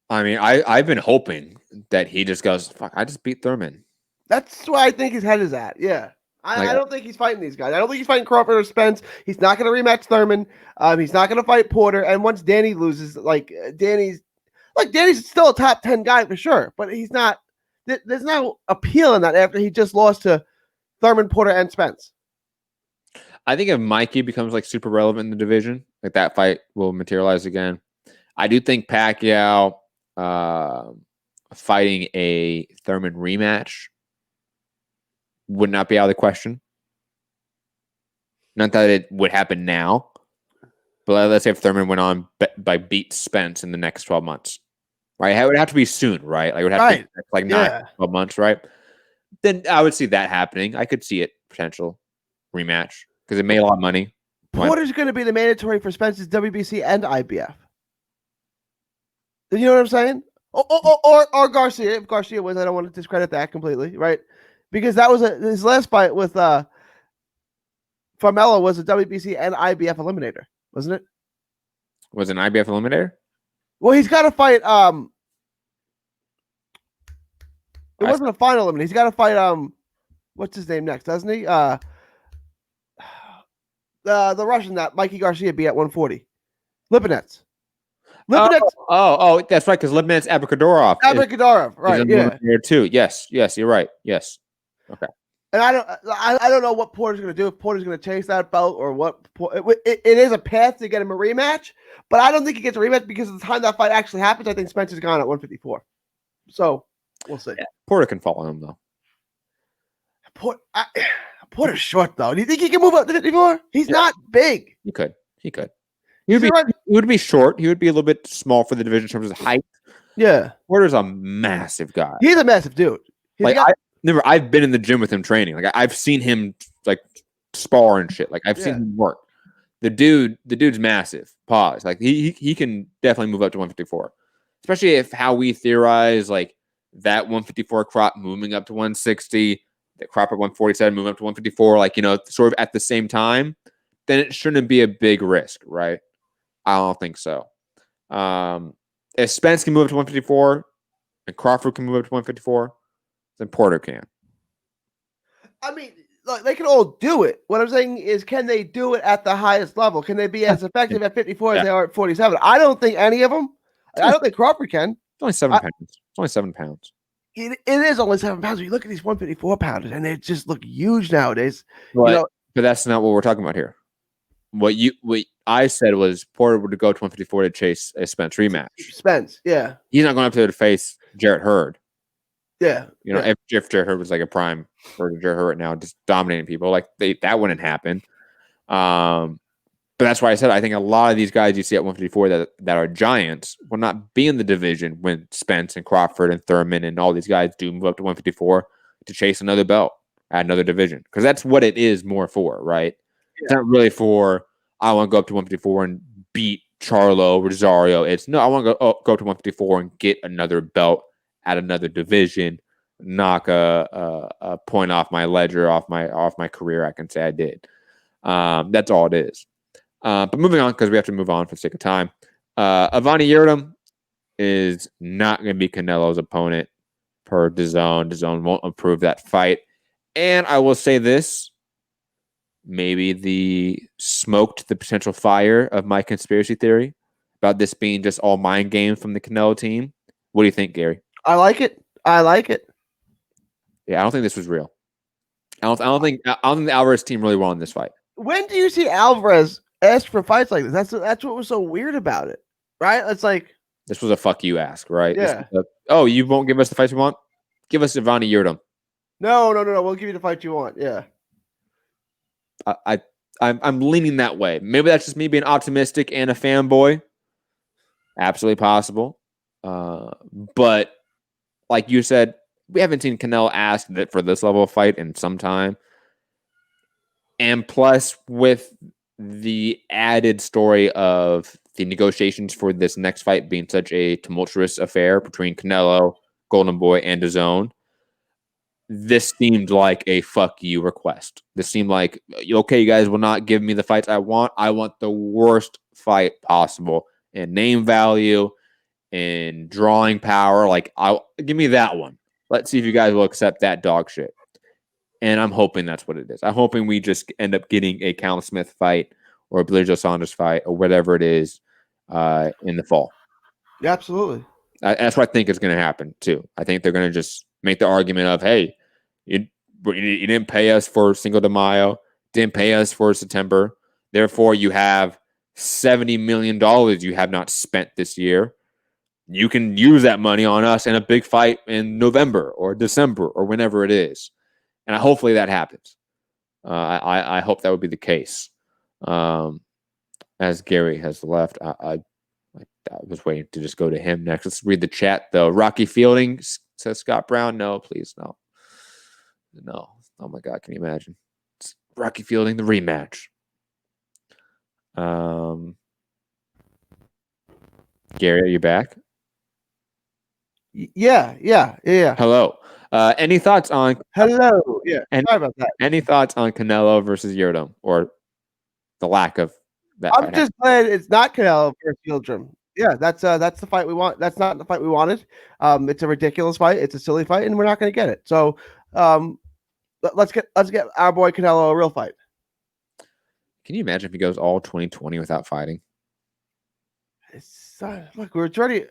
I mean, I've been hoping that he just goes, fuck, I just beat Thurman. That's where I think his head is at. Yeah. I don't think he's fighting these guys. I don't think he's fighting Crawford or Spence. He's not going to rematch Thurman. He's not going to fight Porter. And once Danny loses, Danny's still a top 10 guy for sure, but he's not. There's no appeal in that after he just lost to Thurman, Porter, and Spence. I think if Mikey becomes like super relevant in the division, like that fight will materialize again. I do think Pacquiao fighting a Thurman rematch would not be out of the question. Not that it would happen now, but let's say if Thurman went on by beat Spence in the next 12 months, right? It would have to be soon, right? Like, it would have to be like 9-12 months, right? Then I would see that happening. I could see it potential rematch because it made a lot of money. Porter's going to be the mandatory for Spence's WBC and IBF. You know what I'm saying? Or Garcia. If Garcia was, I don't want to discredit that completely, right? Because that was his last fight with Farmella was a WBC and IBF eliminator, wasn't it? Was it an IBF eliminator? Well, he's got to fight. It wasn't a final eliminator. He's got to fight. What's his name next? Doesn't he? The Russian that Mikey Garcia beat at 140. Lipinets. Oh, that's right. Because Lipinets Abrakadorov, right? Yeah. There too. Yes, you're right. Yes. Okay. And I don't know what Porter's going to do. If Porter's going to chase that belt or what. It is a path to get him a rematch, but I don't think he gets a rematch because of the time that fight actually happens. I think Spencer's gone at 154. So we'll see. Yeah, Porter can follow him though. Porter's short though. Do you think he can move up to 54? He's not big. He could. He would be short. He would be a little bit small for the division in terms of height. Yeah. Porter's a massive guy. He's a massive dude. I've been in the gym with him training. Like, I've seen him like spar and shit. Like, I've seen him work. the dude's massive. Pause. Like he can definitely move up to 154, especially if how we theorize like that 154 crop moving up to 160, the crop at 147 moving up to 154, like sort of at the same time. Then it shouldn't be a big risk, right? I don't think so. If Spence can move up to 154 and Crawford can move up to 154, then Porter can. I mean, look, they can all do it. What I'm saying is, can they do it at the highest level? Can they be as effective at 54 as they are at 47? I don't think any of them. I don't think Crawford can. It's only 7 pounds. It's only 7 pounds. It is only 7 pounds. You look at these 154 pounders, and they just look huge nowadays. But that's not what we're talking about here. What I said was Porter would go to 154 to chase a Spence rematch. Spence, yeah. He's not going up there to face Jarrett Hurd. Yeah. If Jarrett Hurd was like a prime for Jarrett Hurd right now, just dominating people, like that wouldn't happen. But that's why I said I think a lot of these guys you see at 154 that are giants will not be in the division when Spence and Crawford and Thurman and all these guys do move up to 154 to chase another belt at another division. Because that's what it is more for, right? Yeah. It's not really for I want to go up to 154 and beat Charlo, Rosario. It's no, I want to go up to 154 and get another belt at another division, knock a point off my ledger, off my career. I can say I did. That's all it is. But moving on, because we have to move on for the sake of time. Avani Yildirim is not going to be Canelo's opponent per DAZN. DAZN won't approve that fight. And I will say this. Maybe the potential fire of my conspiracy theory about this being just all mind games from the Canelo team. What do you think, Gary? I like it. Yeah, I don't think this was real. I don't think the Alvarez team really won this fight. When do you see Alvarez ask for fights like this? That's what was so weird about it, right? It's like this was a fuck you ask, right? Yeah. You won't give us the fights we want? Give us Avani Yildirim. No. We'll give you the fight you want. Yeah. I'm leaning that way. Maybe that's just me being optimistic and a fanboy. Absolutely possible. But like you said, we haven't seen Canelo ask that for this level of fight in some time. And plus, with the added story of the negotiations for this next fight being such a tumultuous affair between Canelo, Golden Boy, and DAZN, this seemed like a fuck you request. This seemed like, okay, you guys will not give me the fights I want. I want the worst fight possible in name value, in drawing power. Like, give me that one. Let's see if you guys will accept that dog shit. And I'm hoping that's what it is. I'm hoping we just end up getting a Callum Smith fight or a Billy Joe Saunders fight or whatever it is in the fall. Yeah, absolutely. That's what I think is going to happen, too. I think they're going to just make the argument of, hey, you didn't pay us for Cinco de Mayo, didn't pay us for September. Therefore, you have $70 million you have not spent this year. You can use that money on us in a big fight in November or December or whenever it is. And hopefully that happens. I hope that would be the case. As Gary has left, I was waiting to just go to him next. Let's read the chat, though. Rocky Fielding says Scott Brown. No, please, no. No. Oh, my God. Can you imagine? It's Rocky Fielding, the rematch. Gary, are you back? Yeah. Hello. Any thoughts on... Hello. Yeah, sorry about that. Any thoughts on Canelo versus Yildirim or the lack of that? I'm just glad it's not Canelo versus Yildirim. Yeah, that's the fight we want. That's not the fight we wanted. It's a ridiculous fight. It's a silly fight, and we're not going to get it. So, let's get our boy Canelo a real fight. Can you imagine if he goes all 2020 without fighting? Look, we're already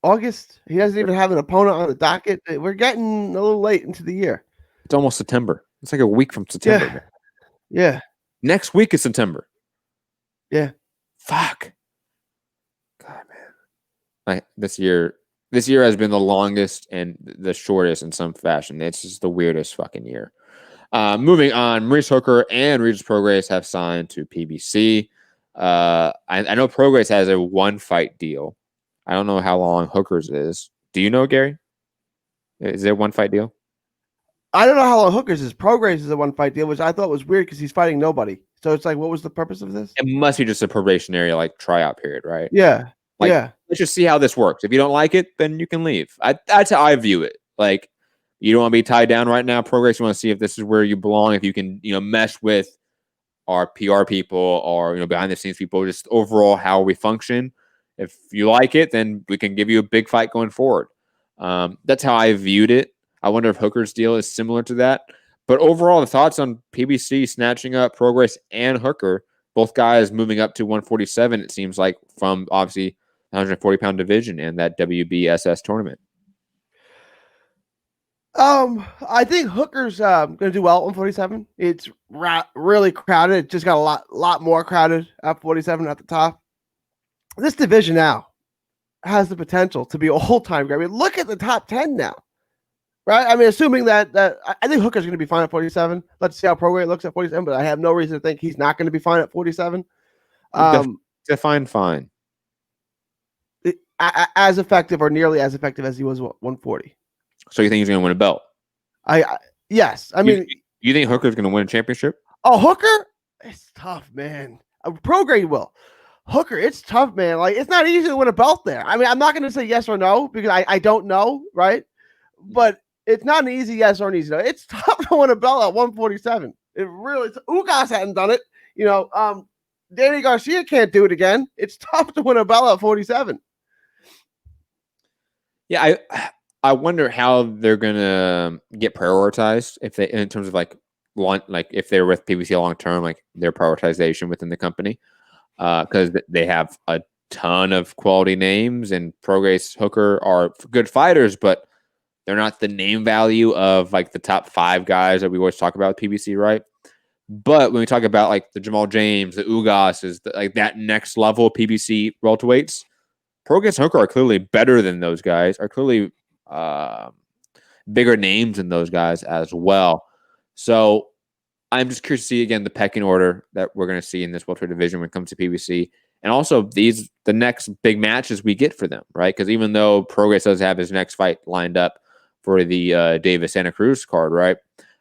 August. He doesn't even have an opponent on the docket. We're getting a little late into the year. It's almost September. It's like a week from September. Yeah. Next week is September. Yeah. Fuck. God, man. This year has been the longest and the shortest in some fashion. It's just the weirdest fucking year. Moving on, Maurice Hooker and Regis Prograis have signed to PBC. I know Prograis has a one-fight deal. I don't know how long Hooker's is. Do you know, Gary? Is there a one-fight deal? I don't know how long Hooker's is. Prograis is a one-fight deal, which I thought was weird because he's fighting nobody. So it's like, what was the purpose of this? It must be just a probationary like tryout period, right? Yeah. Like, yeah. let's just see how this works. If you don't like it, then you can leave. That's how I view it. Like, you don't want to be tied down right now. Progress. You want to see if this is where you belong. If you can, mesh with our PR people or behind the scenes people, just overall how we function. If you like it, then we can give you a big fight going forward. That's how I viewed it. I wonder if Hooker's deal is similar to that. But overall, the thoughts on PBC snatching up Progress and Hooker, both guys moving up to 147, it seems like, from obviously 140-pound division and that WBSS tournament. I think Hooker's going to do well at 147. It's really crowded. It just got a lot more crowded at 47 at the top. This division now has the potential to be a all-time great. I mean, look at the top 10 now, right? I mean, assuming that I think Hooker's going to be fine at 47. Let's see how Progress looks at 47, but I have no reason to think he's not going to be fine at 47. Define fine. As effective or nearly as effective as he was 140. So you think he's going to win a belt? Yes. I mean, you think Hooker's going to win a championship? Oh, Hooker, it's tough, man. Prograde will. Hooker, it's tough, man. Like, it's not easy to win a belt there. I mean, I'm not going to say yes or no because I don't know, right? But it's not an easy yes or an easy no. It's tough to win a belt at 147. It really. Ugas hadn't done it. Danny Garcia can't do it again. It's tough to win a belt at 47. Yeah, I wonder how they're gonna get prioritized in terms of like if they're with PBC long term, like their prioritization within the company, because they have a ton of quality names and Progress Hooker are good fighters, but they're not the name value of like the top 5 guys that we always talk about with PBC, right? But when we talk about like the Jamal James, the Ugas, like that next level of PBC welterweights, Progress Hooker are clearly better than those guys, are clearly bigger names than those guys as well. So I'm just curious to see again the pecking order that we're going to see in this welterweight division when it comes to PBC, and also the next big matches we get for them, right? Because even though Progress does have his next fight lined up for the Davis Santa Cruz card, right?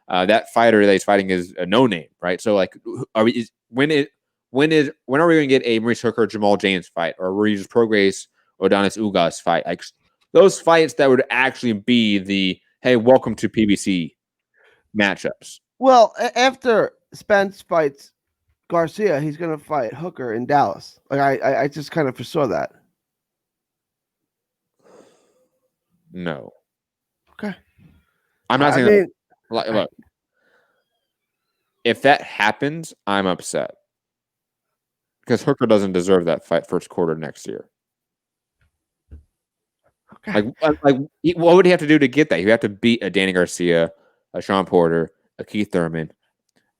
That fighter that he's fighting is a no name, right? So like, when are we going to get a Maurice Hooker Jamal James fight, or were you just Progress Adonis Ugas fight? Like those fights that would actually be the hey, welcome to PBC matchups. Well, after Spence fights Garcia, he's going to fight Hooker in Dallas. Like I just kind of foresaw that. No. Okay. I'm not saying look. If that happens, I'm upset because Hooker doesn't deserve that fight first quarter next year. Okay. Like, what would he have to do to get that? You have to beat a Danny Garcia, a Sean Porter, a Keith Thurman.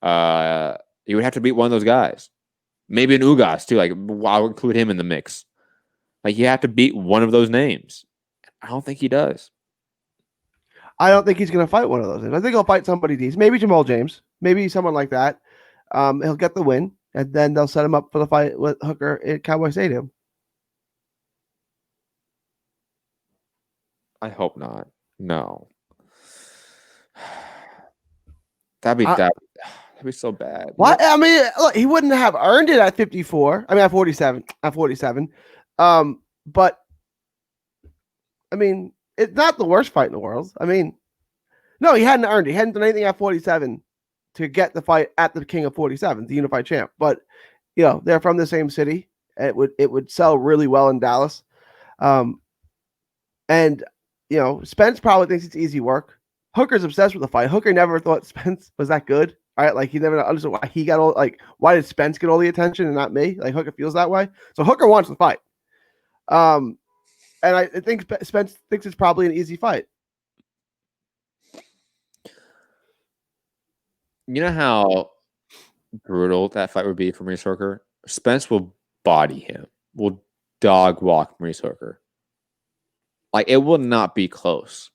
You would have to beat one of those guys. Maybe an Ugas too. Like, I'll include him in the mix. Like, you have to beat one of those names. I don't think he does. I don't think he's going to fight one of those names. I think he'll fight somebody decent. Maybe Jamal James. Maybe someone like that. He'll get the win, and then they'll set him up for the fight with Hooker at Cowboy Stadium. I hope not. No. That'd be so bad. What? I mean, look, he wouldn't have earned it at 54. I mean, at 47. At 47. But I mean, it's not the worst fight in the world. I mean, no, he hadn't earned it. He hadn't done anything at 47 to get the fight at the King of 47, the unified champ. But they're from the same city. It would sell really well in Dallas. And Spence probably thinks it's easy work. Hooker's obsessed with the fight. Hooker never thought Spence was that good. Right? Like he never understood why he got all why did Spence get all the attention and not me? Like Hooker feels that way. So Hooker wants the fight. And I think Spence thinks it's probably an easy fight. You know how brutal that fight would be for Maurice Hooker? Spence will body him, will dog walk Maurice Hooker. Like, it will not be close.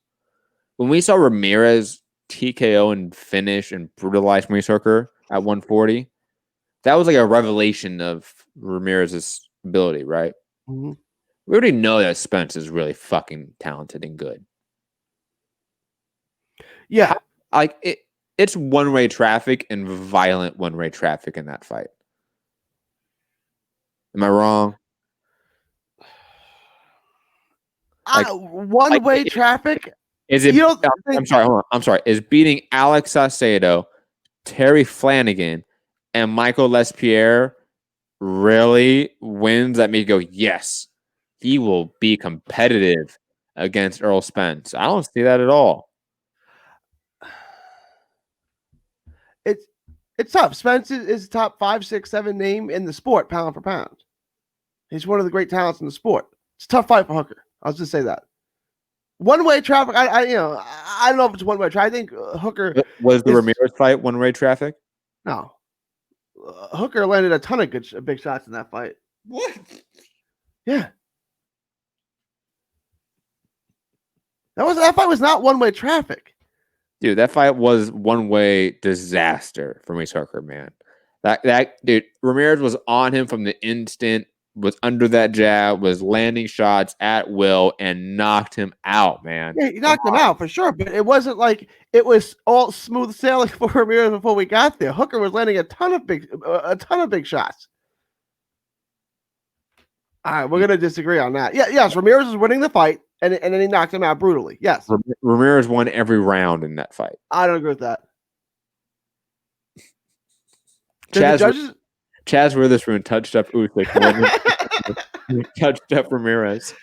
When we saw Ramirez TKO and finish and brutalize Maurice Hooker at 140, that was like a revelation of Ramirez's ability, right? Mm-hmm. We already know that Spence is really fucking talented and good. Yeah. it's one-way traffic and violent one-way traffic in that fight. Am I wrong? One-way traffic. Is it? You don't I'm sorry. Hold on. I'm sorry. Is beating Alex Saucedo, Terry Flanagan, and Michael Lespierre really wins that make you go, yes, he will be competitive against Earl Spence? I don't see that at all. It's tough. Spence is top 5, 6, 7 name in the sport, pound for pound. He's one of the great talents in the sport. It's a tough fight for Hooker. I'll just say that. One-way traffic. I don't know if it's one-way traffic. I think Hooker was the Ramirez fight one-way traffic. No, Hooker landed a ton of big shots in that fight. What? Yeah, that fight was not one-way traffic. Dude, that fight was one-way disaster for Mace Hooker, man. That dude, Ramirez was on him from the instant, was under that jab, was landing shots at will, and knocked him out, man. Yeah, he knocked him out for sure, but it wasn't like it was all smooth sailing for Ramirez before we got there. Hooker was landing a ton of big shots. All right, we're gonna disagree on that. Yeah, yes, Ramirez was winning the fight, and then he knocked him out brutally. Yes, Ramirez won every round in that fight. I don't agree with that. Chaz Witherspoon touched up Usyk. Touched up Ramirez.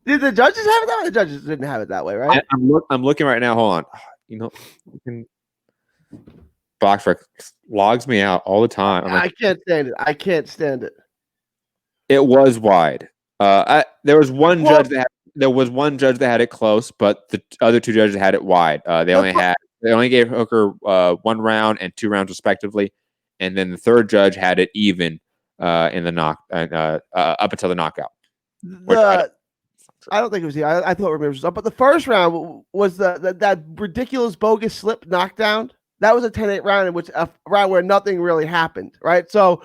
Did the judges have it that way? The judges didn't have it that way, right? I'm looking right now. Hold on. Boxrec logs me out all the time. I can't stand it. I can't stand it. It was wide. There was one judge that had it close, but the other two judges had it wide. They only gave Hooker 1 round and 2 rounds respectively, and then the third judge had it even in the up until the knockout. I don't think it was I thought Ramirez was up, but the first round was that ridiculous bogus slip knockdown. That was a 10-8 round in which a round where nothing really happened, right? So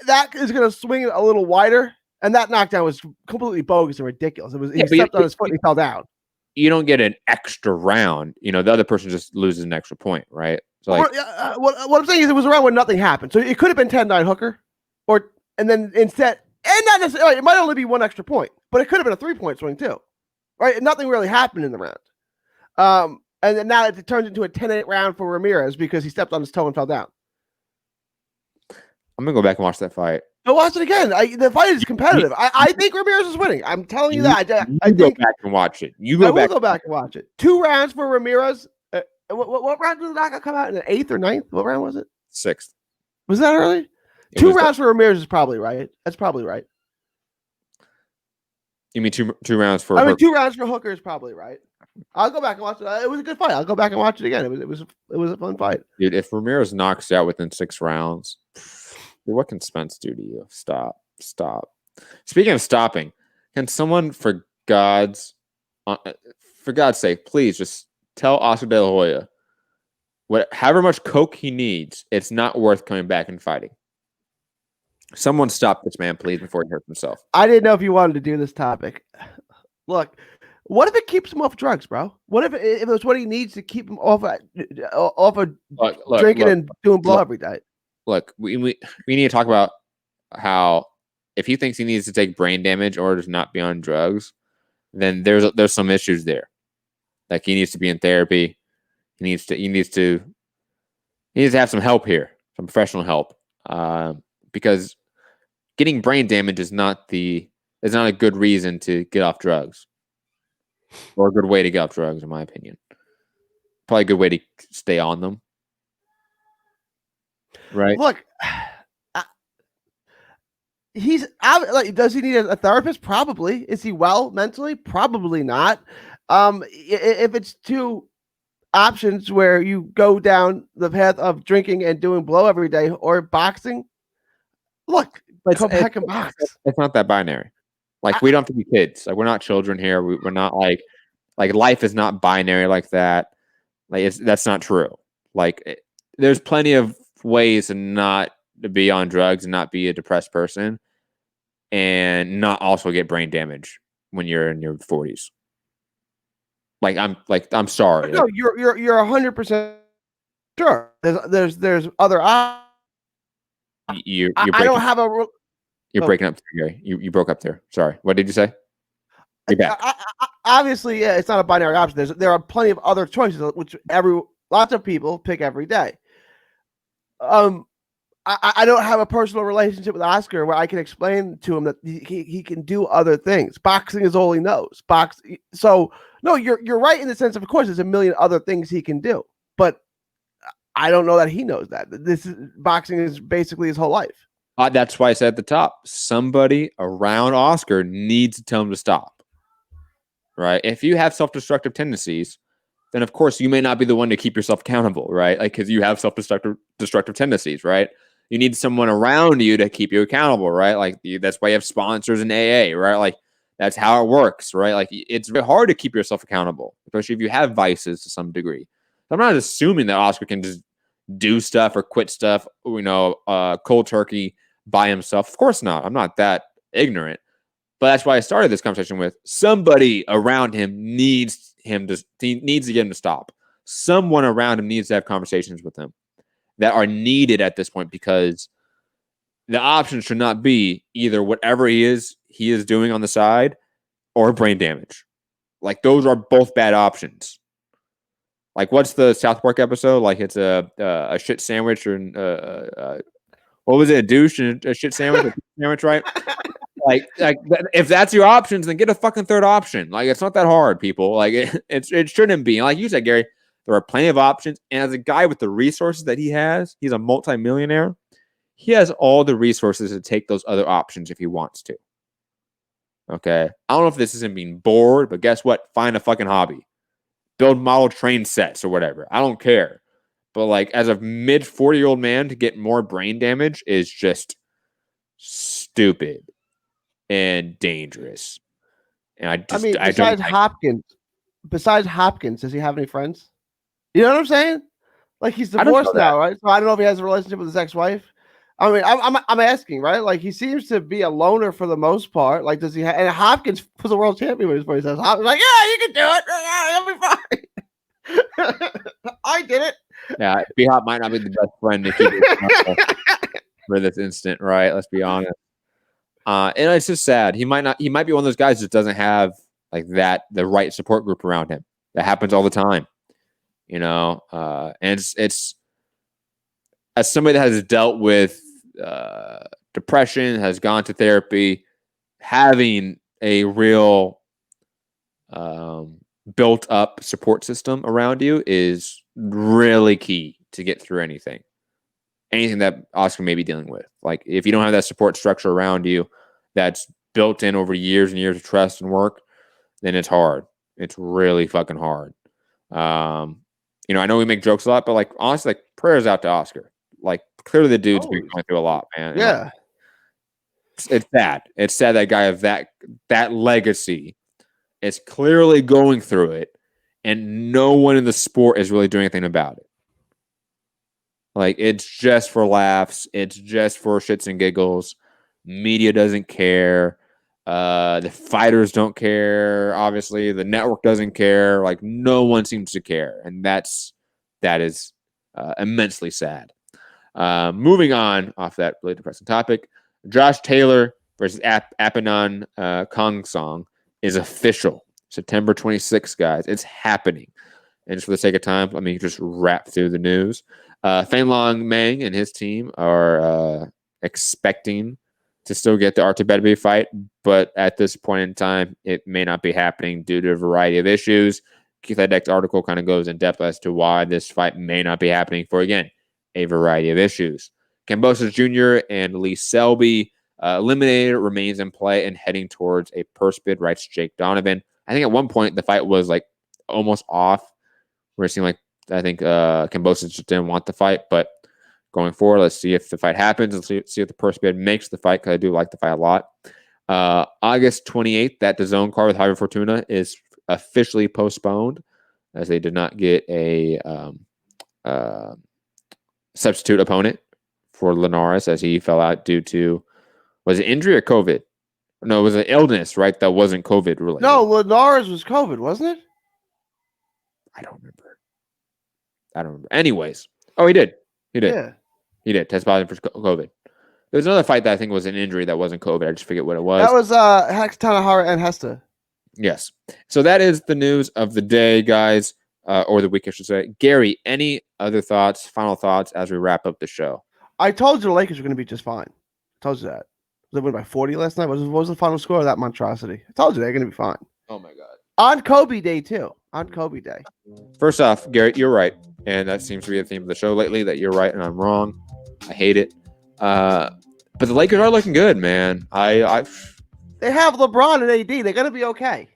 that is going to swing it a little wider, and that knockdown was completely bogus and ridiculous. It was he stepped on his foot and he fell down. You don't get an extra round. The other person just loses an extra point, right? So what I'm saying is it was a round where nothing happened. So it could have been 10-9 Hooker, and then instead, and not necessarily, it might only be 1 extra point, but it could have been a 3-point swing too, right? Nothing really happened in the round. And then now it turns into a 10-8 round for Ramirez because he stepped on his toe and fell down. I'm going to go back and watch that fight. Go watch it again. The fight is competitive. I think Ramirez is winning. I'm telling you that. I go back and watch it. I will go back and watch it. 2 rounds for Ramirez. What round did the knockout come out in? The 8th or 9th? What round was it? 6th. Was that early? 2 rounds for Ramirez is probably right. That's probably right. You mean two rounds for? 2 rounds for Hooker is probably right. I'll go back and watch it. It was a good fight. I'll go back and watch it again. It was a fun fight. Dude, if Ramirez knocks you out within 6 rounds, what can Spence do to you? Stop. Speaking of stopping, can someone for God's sake, please just tell Oscar De La Hoya however much coke he needs, it's not worth coming back and fighting. Someone stop this man, please, before he hurts himself. I didn't know if you wanted to do this topic. Look, what if it keeps him off drugs, bro? What if it's what he needs to keep him off of drinking and doing blow every day? Look, we need to talk about how if he thinks he needs to take brain damage in order to not be on drugs, then there's some issues there. Like he needs to be in therapy. He needs to have some help here, some professional help, because getting brain damage is not a good reason to get off drugs, or a good way to get off drugs, in my opinion. Probably a good way to stay on them. Right. Look, he's out. Like, does he need a therapist? Probably. Is he well mentally? Probably not. If it's 2 options where you go down the path of drinking and doing blow every day or boxing, look, come back and box. It's not that binary. Like we don't have to be kids. Like we're not children here. We're not like life is not binary like that. Like that's not true. Like there's plenty of ways to not to be on drugs and not be a depressed person and not also get brain damage when you're in your 40s. I'm sorry. No, you're 100%. Sure, there's other options. You're I breaking. don't have a. You're breaking up, Gary. You broke up there. Sorry. What did you say? You're back. Obviously, yeah, it's not a binary option. There are plenty of other choices, which lots of people pick every day. I don't have a personal relationship with Oscar where I can explain to him that he can do other things. Boxing is all he knows. So no, you're right in the sense of course, there's a million other things he can do, but I don't know that he knows that. Boxing is basically his whole life. That's why I said at the top, somebody around Oscar needs to tell him to stop. Right? If you have self-destructive tendencies, then of course you may not be the one to keep yourself accountable, right? Like because you have self-destructive tendencies, right? You need someone around you to keep you accountable, right? Like that's why you have sponsors in AA, right? Like that's how it works, right? Like it's very hard to keep yourself accountable, especially if you have vices to some degree. I'm not assuming that Oscar can just do stuff or quit stuff, cold turkey by himself. Of course not. I'm not that ignorant. But that's why I started this conversation with somebody around him needs to get him to stop. Someone around him needs to have conversations with him that are needed at this point because the option should not be either whatever he is doing on the side or brain damage. Like those are both bad options. Like what's the South Park episode? Like it's a shit sandwich or what was it? A douche and a shit sandwich? A sandwich, right? Like if that's your options, then get a fucking third option. Like it's not that hard, people. Like it shouldn't be. Like you said, Gary, there are plenty of options. And as a guy with the resources that he has, he's a multimillionaire. He has all the resources to take those other options if he wants to. Okay. I don't know if this isn't being bored, but guess what? Find a fucking hobby. Build model train sets or whatever. I don't care. But like as a mid 40-year-old man to get more brain damage is just stupid and dangerous. And besides Hopkins, does he have any friends? You know what I'm saying? Like he's divorced now, right? So I don't know if he has a relationship with his ex-wife. I mean, I'm asking, right? Like he seems to be a loner for the most part. Like, does he? And Hopkins was a world champion when he says, "Hopkins, like, yeah, you can do it. You'll be fine." I did it. Yeah, B-Hop might not be the best friend to keep for this instant, right? Let's be honest. And it's just sad. He might be one of those guys that doesn't have like the right support group around him. That happens all the time, and it's as somebody that has dealt with depression, has gone to therapy, having a real built up support system around you is really key to get through anything that Oscar may be dealing with. Like if you don't have that support structure around you that's built in over years and years of trust and work, then it's hard. It's really fucking hard. I know we make jokes a lot, but like honestly, like prayers out to Oscar. Like clearly the dude's been going through a lot, man. Yeah. It's sad. It's sad that guy of that legacy is clearly going through it and no one in the sport is really doing anything about it. Like it's just for laughs. It's just for shits and giggles. Media doesn't care. The fighters don't care. Obviously, the network doesn't care. Like no one seems to care, and that is immensely sad. Moving on off that really depressing topic, Josh Taylor versus Apinon Kong Song is official. September 26th, guys. It's happening. And just for the sake of time, let me just wrap through the news. Fanlong Meng and his team are expecting to still get the Artur Beterbiev fight, but at this point in time, it may not be happening due to a variety of issues. Keith Ledbeck's article kind of goes in depth as to why this fight may not be happening for, again, a variety of issues. Kambosos Jr. and Lee Selby eliminated, remains in play and heading towards a purse bid, writes Jake Donovan. I think at one point the fight was like almost off, where it seemed like I think Kambosos just didn't want the fight, but going forward, let's see if the fight happens and see if the purse bid makes the fight, because I do like the fight a lot. August 28th, that DAZN card with Javier Fortuna is officially postponed, as they did not get a substitute opponent for Linares, as he fell out due to, was it injury or COVID? No, it was an illness, right? That wasn't COVID related. No, Linares was COVID, wasn't it? I don't remember. Anyways, Oh, he did. He did. Yeah. He did. Test positive for COVID. There was another fight that I think was an injury that wasn't COVID. I just forget what it was. That was Tanahara and Hipster. Yes. So that is the news of the day, guys, or the week, I should say. Gary, any other thoughts, final thoughts as we wrap up the show? I told you the Lakers were going to be just fine. I told you that. They won by 40 last night. What was the final score of that monstrosity? I told you they're going to be fine. Oh, my God. On Kobe Day, too. On Kobe Day. First off, Garrett, you're right. And that seems to be the theme of the show lately, that you're right and I'm wrong. I hate it. But the Lakers are looking good, man. They have LeBron and AD. They're going to be okay.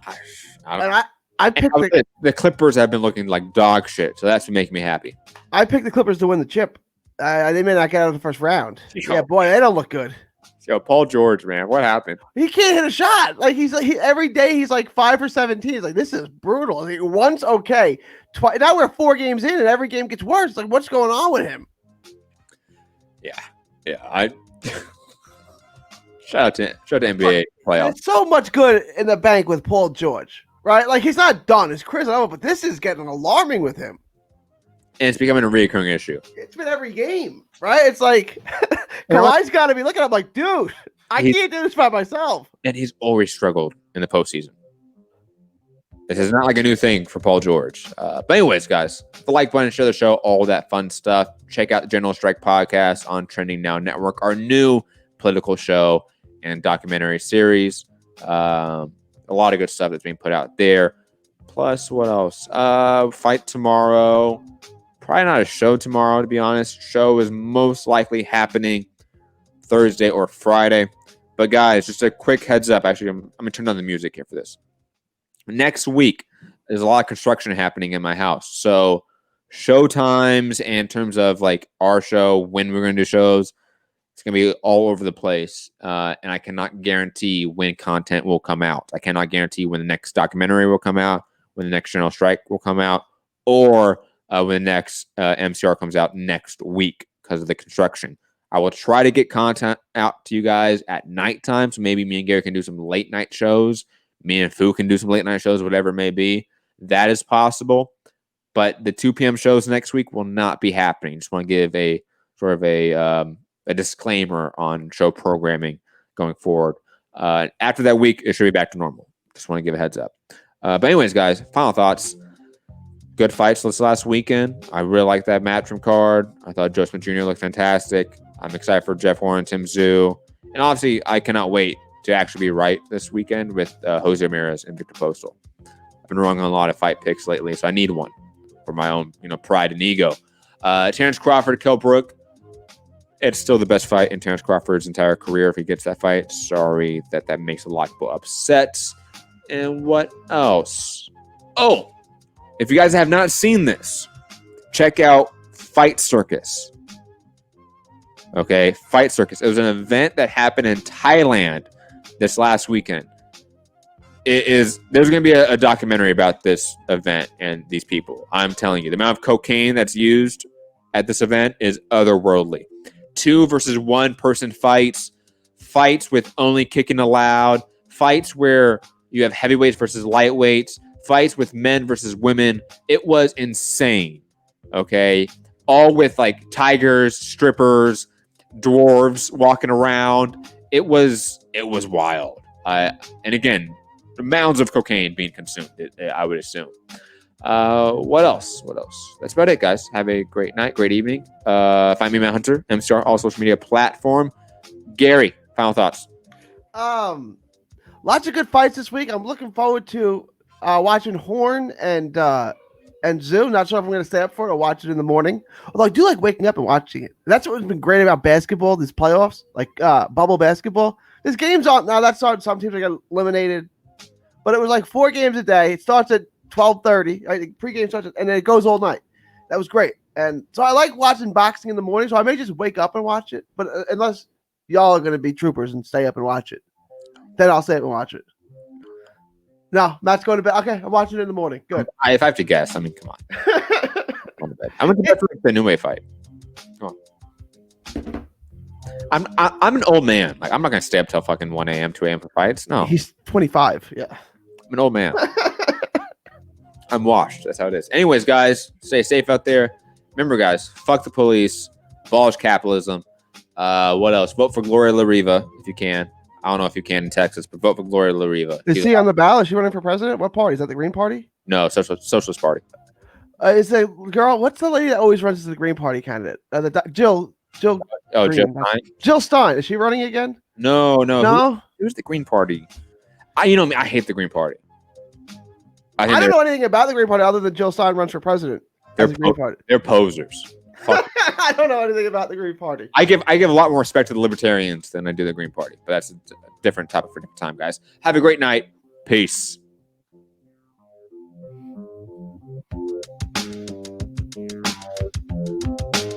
I picked the Clippers have been looking like dog shit, so that's making me happy. I picked the Clippers to win the chip. They may not get out of the first round. Yeah, boy, they don't look good. Yo, Paul George, man, what happened? He can't hit a shot. Like every day he's like 5 for 17. He's like, this is brutal. Like, once okay, twice. Now we're 4 games in, and every game gets worse. Like, what's going on with him? Yeah. I shout out to NBA playoffs. It's so much good in the bank with Paul George, right? Like, he's not done. It's Chris, but this is getting alarming with him. And it's becoming a recurring issue. It's been every game, right? It's like Kawhi's got to be looking at him like, dude, I can't do this by myself. And he's always struggled in the postseason. This is not like a new thing for Paul George. But anyways, guys, the like button, share the show, all that fun stuff. Check out the General Strike podcast on Trending Now Network, our new political show and documentary series. A lot of good stuff that's being put out there. Plus, what else? Fight tomorrow. Probably not a show tomorrow, to be honest. Show is most likely happening Thursday or Friday. But guys, just a quick heads up. Actually, I'm going to turn on the music here for this. Next week, there's a lot of construction happening in my house. So show times and in terms of like our show, when we're going to do shows, it's going to be all over the place. And I cannot guarantee when content will come out. I cannot guarantee when the next documentary will come out, when the next General Strike will come out, or when the next MCR comes out next week because of the construction. I will try to get content out to you guys at nighttime. So maybe me and Gary can do some late night shows. Me and Foo can do some late night shows, whatever it may be. That is possible. But the 2 p.m. shows next week will not be happening. Just want to give a sort of a disclaimer on show programming going forward. After that week, it should be back to normal. Just want to give a heads up. But anyways, guys, final thoughts. Good fights this last weekend. I really like that Matchroom card. I thought Joe Smith Jr. looked fantastic. I'm excited for Jeff Horn, Tsyzu. And obviously, I cannot wait to actually be right this weekend with Jose Ramirez and Victor Postal. I've been wrong on a lot of fight picks lately, so I need one for my own, pride and ego. Terrence Crawford, Kell Brook. It's still the best fight in Terrence Crawford's entire career if he gets that fight. Sorry that makes a lot of people upset. And what else? Oh, if you guys have not seen this, check out Fight Circus. Okay, Fight Circus. It was an event that happened in Thailand this last weekend. There's going to be a documentary about this event and these people. I'm telling you, the amount of cocaine that's used at this event is otherworldly. 2 versus 1 person fights with only kicking allowed, fights where you have heavyweights versus lightweights, fights with men versus women. It was insane. Okay, all with like tigers, strippers, dwarves walking around. It was wild. And again, mounds of cocaine being consumed, I would assume. What else? That's about it, guys. Have a great night, great evening. Find me, Matt Hunter, MCR, all social media platform. Gary, final thoughts. Lots of good fights this week. I'm looking forward to watching Horn and Tsyzu. Not sure if I'm going to stay up for it or watch it in the morning. Although I do like waking up and watching it. That's what's been great about basketball, these playoffs, like bubble basketball. This game's on now. That started. Some teams are getting eliminated, but it was like 4 games a day. It starts at 12:30. I think pregame starts, and then it goes all night. That was great. And so I like watching boxing in the morning. So I may just wake up and watch it. But unless y'all are going to be troopers and stay up and watch it, then I'll stay up and watch it. No, Matt's going to bed. Okay, I'm watching it in the morning. Good. If I have to guess, come on. I'm going to bet for the Inoue fight. Come on. I'm an old man. Like, I'm not going to stay up till fucking 1 a.m., 2 a.m. for fights. No. He's 25. Yeah. I'm an old man. I'm washed. That's how it is. Anyways, guys, stay safe out there. remember, guys, fuck the police, abolish capitalism. What else? Vote for Gloria La Riva if you can. I don't know if you can in Texas, but vote for Gloria La Riva. Is she on the ballot? Is she running for president? What party? Is that the Green Party? No, Socialist Party. Is a girl? What's the lady that always runs as the Green Party candidate? Jill. Oh, Green. Jill Stein? Jill Stein. Is she running again? No. No. Who's the Green Party? You know me. I hate the Green Party. I don't know anything about the Green Party other than Jill Stein runs for president. They're, the Green Party. They're posers. I don't know anything about the Green Party. I give a lot more respect to the Libertarians than I do the Green Party, but that's a different topic for a different time, guys. Have a great night. Peace.